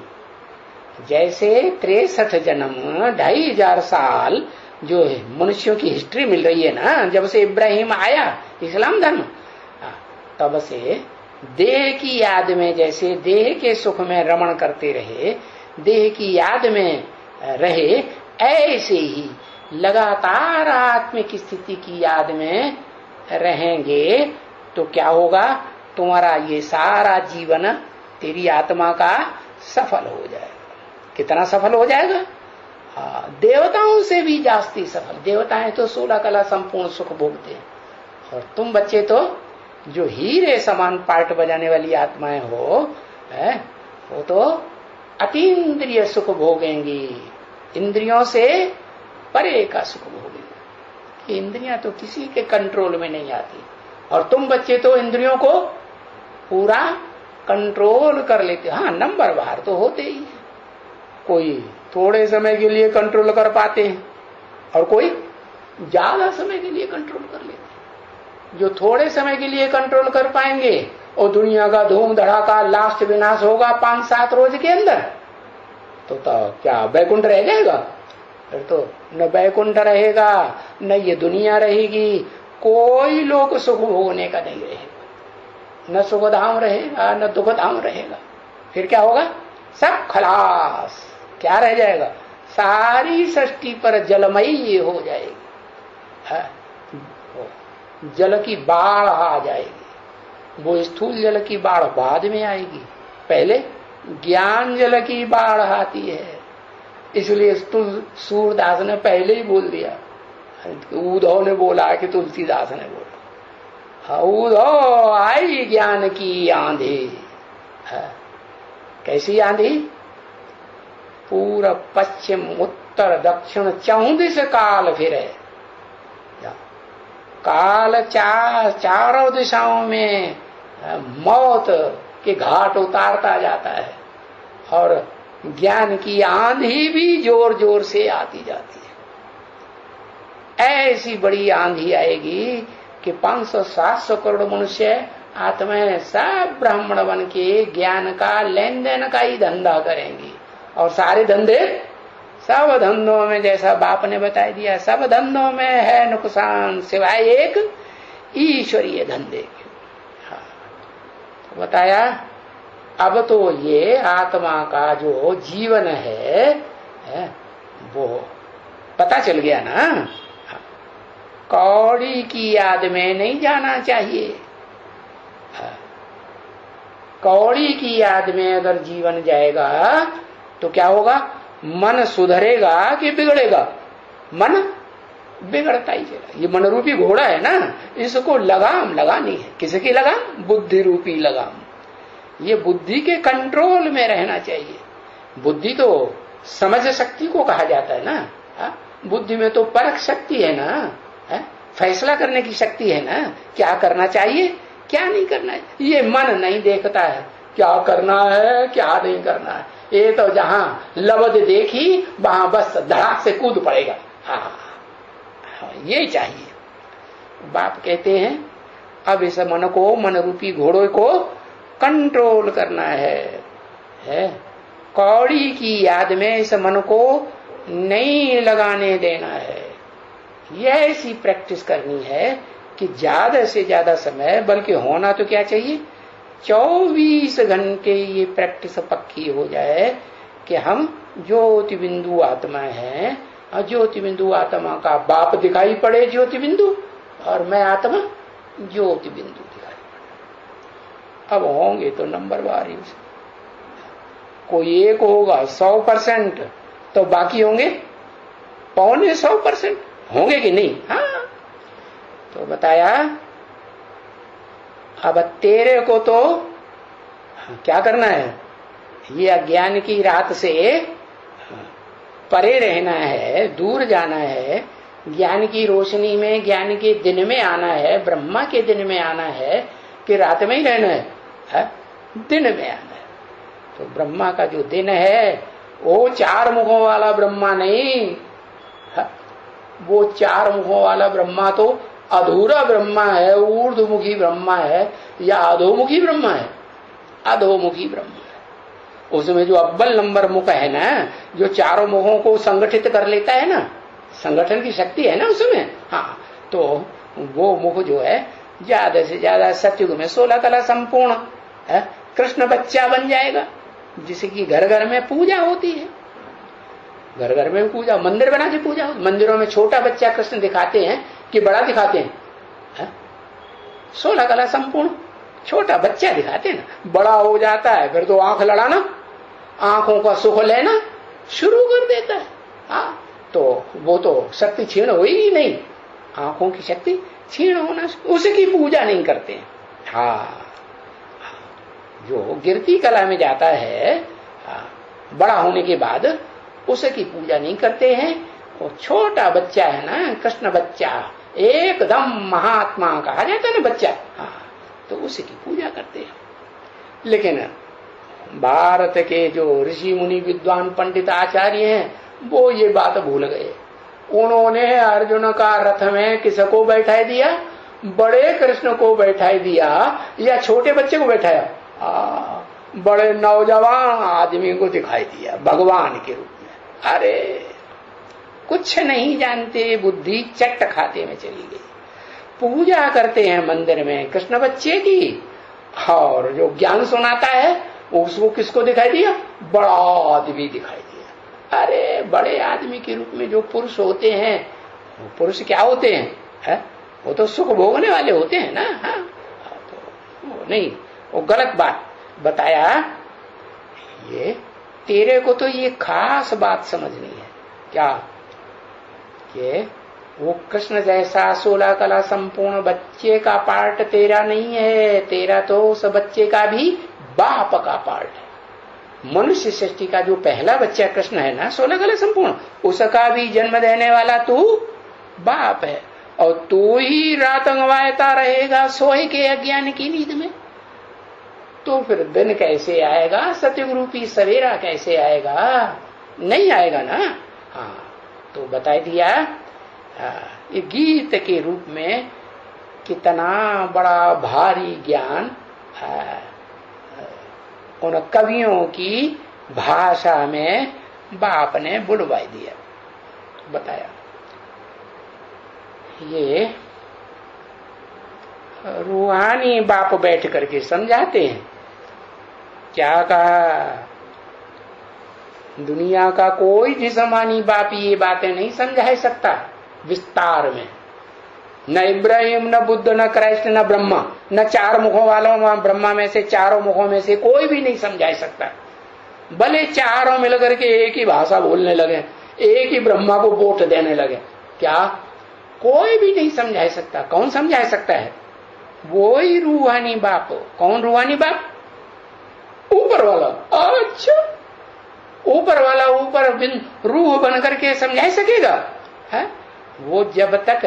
जैसे 63 जन्म 2500 साल जो है मनुष्यों की हिस्ट्री मिल रही है ना, जब से इब्राहिम आया इस्लाम धर्म, तब से देह की याद में, जैसे देह के सुख में रमण करते रहे, देह की याद में रहे, ऐसे ही लगातार आत्मिक स्थिति की याद में रहेंगे तो क्या होगा? तुम्हारा ये सारा जीवन तेरी आत्मा का सफल हो जाएगा। कितना सफल हो जाएगा? देवताओं से भी जास्ती सफल। देवताएं तो 16 कला संपूर्ण सुख भोगते हैं, और तुम बच्चे तो जो हीरे समान पार्ट बजाने वाली आत्माएं हो, वो तो अतीन्द्रिय सुख भोगेंगी, इंद्रियों से परे का सुख भोगेंगी। इंद्रियां तो किसी के कंट्रोल में नहीं आती, और तुम बच्चे तो इंद्रियों को पूरा कंट्रोल कर लेते। हाँ, नंबर बाहर तो होते ही है। कोई थोड़े समय के लिए कंट्रोल कर पाते हैं और कोई ज्यादा समय के लिए कंट्रोल कर लेते हैं। जो थोड़े समय के लिए कंट्रोल कर पाएंगे और दुनिया का धूम धड़ाका लास्ट विनाश होगा 5-7 रोज के अंदर, तो क्या बैकुंठ रह जाएगा? फिर तो न बैकुंठ रहेगा, न ये दुनिया रहेगी, कोई लोग सुख भोगने का नहीं रहेगा, न सुखधाम रहेगा न दुखधाम रहेगा। फिर क्या होगा? सब खलास। क्या रह जाएगा? सारी सृष्टि पर जलमयी हो जाएगी। जल की बाढ़ आ जाएगी। वो स्थूल जल की बाढ़ बाद में आएगी, पहले ज्ञान जल की बाढ़ आती है। इसलिए सूरदास ने पहले ही बोल दिया, उद्धव ने बोला कि तुलसीदास ने बोला, उद्धव आई ज्ञान की आंधी। कैसी आंधी? पूरा पश्चिम उत्तर दक्षिण 34 काल फिरे। काल चारों दिशाओं में मौत के घाट उतारता जाता है, और ज्ञान की आंधी भी जोर जोर से आती जाती है। ऐसी बड़ी आंधी आएगी कि 500-700 करोड़ मनुष्य आत्माएं सब ब्राह्मण बन के ज्ञान का लेन देन का ही धंधा करेंगी, और सारे धंधे, सब धंधों में, जैसा बाप ने बता दिया, सब धंधों में है नुकसान सिवाय एक ईश्वरीय धंधे के। हाँ, तो बताया। अब तो ये आत्मा का जो जीवन है वो पता चल गया ना। हाँ, कौड़ी की याद में नहीं जाना चाहिए। हाँ, कौड़ी की याद में अगर जीवन जाएगा तो क्या होगा? मन सुधरेगा कि बिगड़ेगा? मन बिगड़ता ही चला। ये मन रूपी घोड़ा है ना, इसको लगाम लगानी है। किसकी लगाम? बुद्धि रूपी लगाम। ये बुद्धि के कंट्रोल में रहना चाहिए। बुद्धि तो समझ शक्ति को कहा जाता है ना। बुद्धि में तो परख शक्ति है ना, फैसला करने की शक्ति है ना, क्या करना चाहिए क्या नहीं करना है। ये मन नहीं देखता है क्या करना है क्या नहीं करना है। ये तो जहां लबद देखी वहां बस धड़ाक से कूद पड़ेगा। हाँ, ये चाहिए। बाप कहते हैं अब इस मन को, मन रूपी घोड़े को कंट्रोल करना है। कौड़ी की याद में इस मन को नहीं लगाने देना है। यह ऐसी प्रैक्टिस करनी है कि ज्यादा से ज्यादा समय, बल्कि होना तो क्या चाहिए, 24 घंटे ये प्रैक्टिस पक्की हो जाए कि हम ज्योति बिंदु आत्मा है और ज्योति बिंदु आत्मा का बाप दिखाई पड़े ज्योति बिंदु, और मैं आत्मा ज्योति बिंदु दिखाई पड़े। अब होंगे तो नंबर वार ही, कोई एक होगा 100%, तो बाकी होंगे 125% होंगे कि नहीं? हाँ, तो बताया अब तेरे को तो क्या करना है, ये अज्ञान की रात से परे रहना है, दूर जाना है, ज्ञान की रोशनी में, ज्ञान के दिन में आना है, ब्रह्मा के दिन में आना है कि रात में ही रहना है? दिन में आना है। तो ब्रह्मा का जो दिन है वो 4 मुखों वाला ब्रह्मा नहीं, वो 4 मुखों वाला ब्रह्मा तो अधूरा ब्रह्मा है, ऊर्ध्वमुखी ब्रह्मा है या अधोमुखी ब्रह्मा है? अधोमुखी ब्रह्मा है। उसमें जो अव्वल नंबर मुख है ना, जो चारों मुखों को संगठित कर लेता है ना, संगठन की शक्ति है ना उसमें, हाँ, तो वो मुख जो है ज्यादा से ज्यादा सतयुग में 16 कला संपूर्ण है, कृष्ण बच्चा बन जाएगा, जिसकी घर घर में पूजा होती है। घर घर में पूजा, मंदिर बना के पूजा होती, मंदिरों में छोटा बच्चा कृष्ण दिखाते हैं कि बड़ा दिखाते हैं? 16 कला संपूर्ण छोटा बच्चा दिखाते हैं ना, बड़ा हो जाता है फिर तो आंख लड़ाना, आंखों का सुख लेना शुरू कर देता है। हाँ, तो वो तो शक्ति क्षीण होगी नहीं, आंखों की शक्ति क्षीण होना, उसकी पूजा नहीं करते हैं। हाँ, जो गिरती कला में जाता है, बड़ा होने के बाद उसकी पूजा नहीं करते हैं। वो छोटा बच्चा है ना, कृष्ण बच्चा, एकदम महात्मा कहा जाता है ना बच्चा, हाँ, तो उसी की पूजा करते हैं। लेकिन भारत के जो ऋषि मुनि विद्वान पंडित आचार्य हैं वो ये बात भूल गए। उन्होंने अर्जुन का रथ में किसको बैठाई दिया? बड़े कृष्ण को बैठाई दिया या छोटे बच्चे को बैठाया? बड़े नौजवान आदमी को दिखाई दिया भगवान के रूप में। अरे कुछ नहीं जानते, बुद्धि चट खाते में चली गई। पूजा करते हैं मंदिर में कृष्ण बच्चे की, और जो ज्ञान सुनाता है उसको किसको दिखाई दिया? बड़ा आदमी दिखाई दिया। अरे बड़े आदमी के रूप में जो पुरुष होते हैं, वो पुरुष क्या होते हैं? है? वो तो सुख भोगने वाले होते हैं ना। हाँ, तो वो नहीं, वो गलत बात बताया। ये तेरे को तो ये खास बात समझनी है क्या, कि वो कृष्ण जैसा 16 कला संपूर्ण बच्चे का पार्ट तेरा नहीं है, तेरा तो उस बच्चे का भी बाप का पार्ट है। मनुष्य सृष्टि का जो पहला बच्चा कृष्ण है ना, 16 कला संपूर्ण, उसका भी जन्म देने वाला तू बाप है, और तू ही रात अंगवायता रहेगा सोए के अज्ञान की नींद में। तो फिर दिन कैसे आएगा? सतयुग रूपी सवेरा कैसे आएगा? नहीं आएगा ना। हाँ, तो बता दिया ये गीत के रूप में कितना बड़ा भारी ज्ञान उन कवियों की भाषा में बाप ने बुलवाई दिया। बताया ये रूहानी बाप बैठ करके समझाते हैं। क्या कहा? दुनिया का कोई जिस्मानी बाप ये बातें नहीं समझा सकता विस्तार में। न इब्राहिम, न बुद्ध, न क्राइस्ट, न ब्रह्मा, न 4 मुखों वालों ब्रह्मा में से, चारों मुखों में से कोई भी नहीं समझा सकता। भले चारों मिलकर के एक ही भाषा बोलने लगे, एक ही ब्रह्मा को वोट देने लगे, क्या कोई भी नहीं समझा सकता। कौन समझा सकता है? वो ही रूहानी बाप। कौन रूहानी बाप? ऊपर वाला। अच्छा, ऊपर वाला ऊपर रूह बन करके समझा सकेगा? है? वो जब तक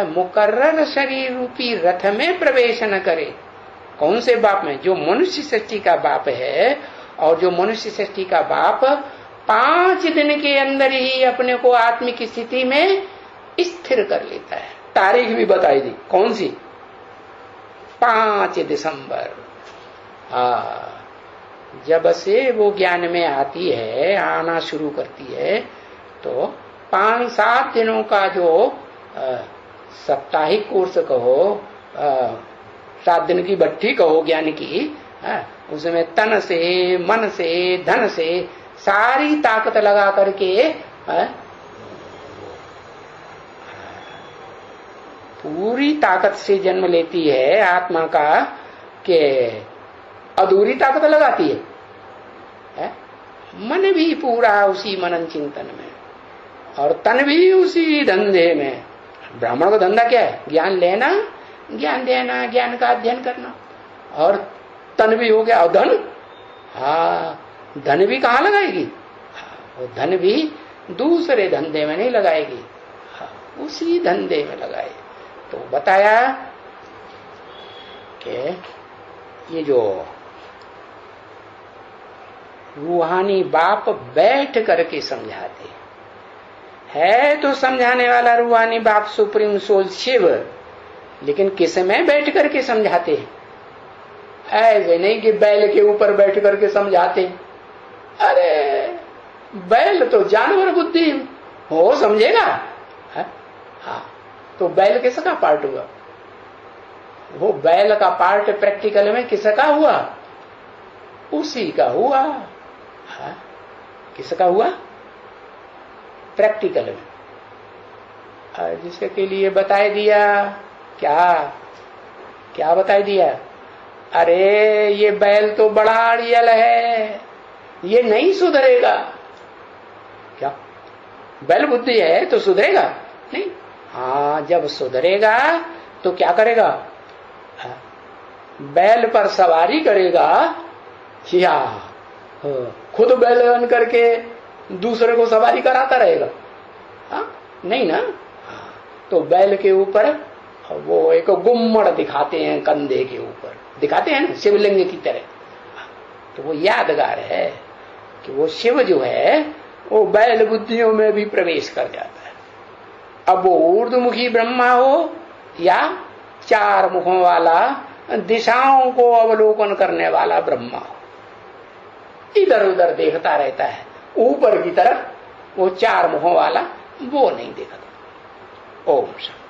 मुकर्रर शरीर रूपी रथ में प्रवेश न करे। कौन से बाप में? जो मनुष्य सृष्टि का बाप है, और जो मनुष्य सृष्टि का बाप 5 दिन के अंदर ही अपने को आत्मिक स्थिति में स्थिर कर लेता है। तारीख भी बताई दी, कौन सी? 5 दिसंबर। जब से वो ज्ञान में आती है, आना शुरू करती है, तो 5-7 दिनों का जो साप्ताहिक कोर्स कहो, 7 दिन की भट्ठी कहो ज्ञान की, उसमें तन से, मन से, धन से सारी ताकत लगा करके पूरी ताकत से जन्म लेती है आत्मा का कि अधूरी ताकत लगाती है? मन भी पूरा उसी मनन चिंतन में और तन भी उसी धंधे में। ब्राह्मण का धंधा क्या है? ज्ञान लेना, ज्ञान देना, ज्ञान का अध्ययन करना। और तन भी हो गया। और धन, हाँ, धन भी कहाँ लगाएगी? वो धन भी दूसरे धंधे में नहीं लगाएगी, उसी धंधे में लगाए। तो बताया कि ये जो रूहानी बाप बैठ करके समझाते है, तो समझाने वाला रूहानी बाप सुप्रीम सोल शिव, लेकिन किस में बैठ करके समझाते हैं? ऐसे नहीं कि बैल के ऊपर बैठ करके समझाते। अरे बैल तो जानवर बुद्धि हो, समझेगा? हाँ, तो बैल किसका पार्ट हुआ? वो बैल का पार्ट प्रैक्टिकल में किसका हुआ? उसी का हुआ। हाँ, किसका हुआ? प्रैक्टिकल में। जिसके लिए बताए दिया क्या? क्या बताए दिया? अरे ये बैल तो बड़ा अड़ियल है, ये नहीं सुधरेगा। क्या बैल बुद्धि है तो सुधरेगा नहीं? हाँ, जब सुधरेगा तो क्या करेगा? बैल पर सवारी करेगा या खुद बैल बन करके दूसरे को सवारी कराता रहेगा? हाँ, नहीं ना। तो बैल के ऊपर वो एक गुम्मड़ दिखाते हैं, कंधे के ऊपर दिखाते हैं ना, शिवलिंग की तरह। तो वो यादगार है कि वो शिव जो है वो बैल बुद्धियों में भी प्रवेश कर जाता है। अब वो ऊर्ध्वमुखी ब्रह्मा हो या चार मुखों वाला दिशाओं को अवलोकन करने वाला ब्रह्मा हो, इधर उधर देखता रहता है, ऊपर की तरफ वो चार मुखों वाला वो नहीं देखता। ओम शांति।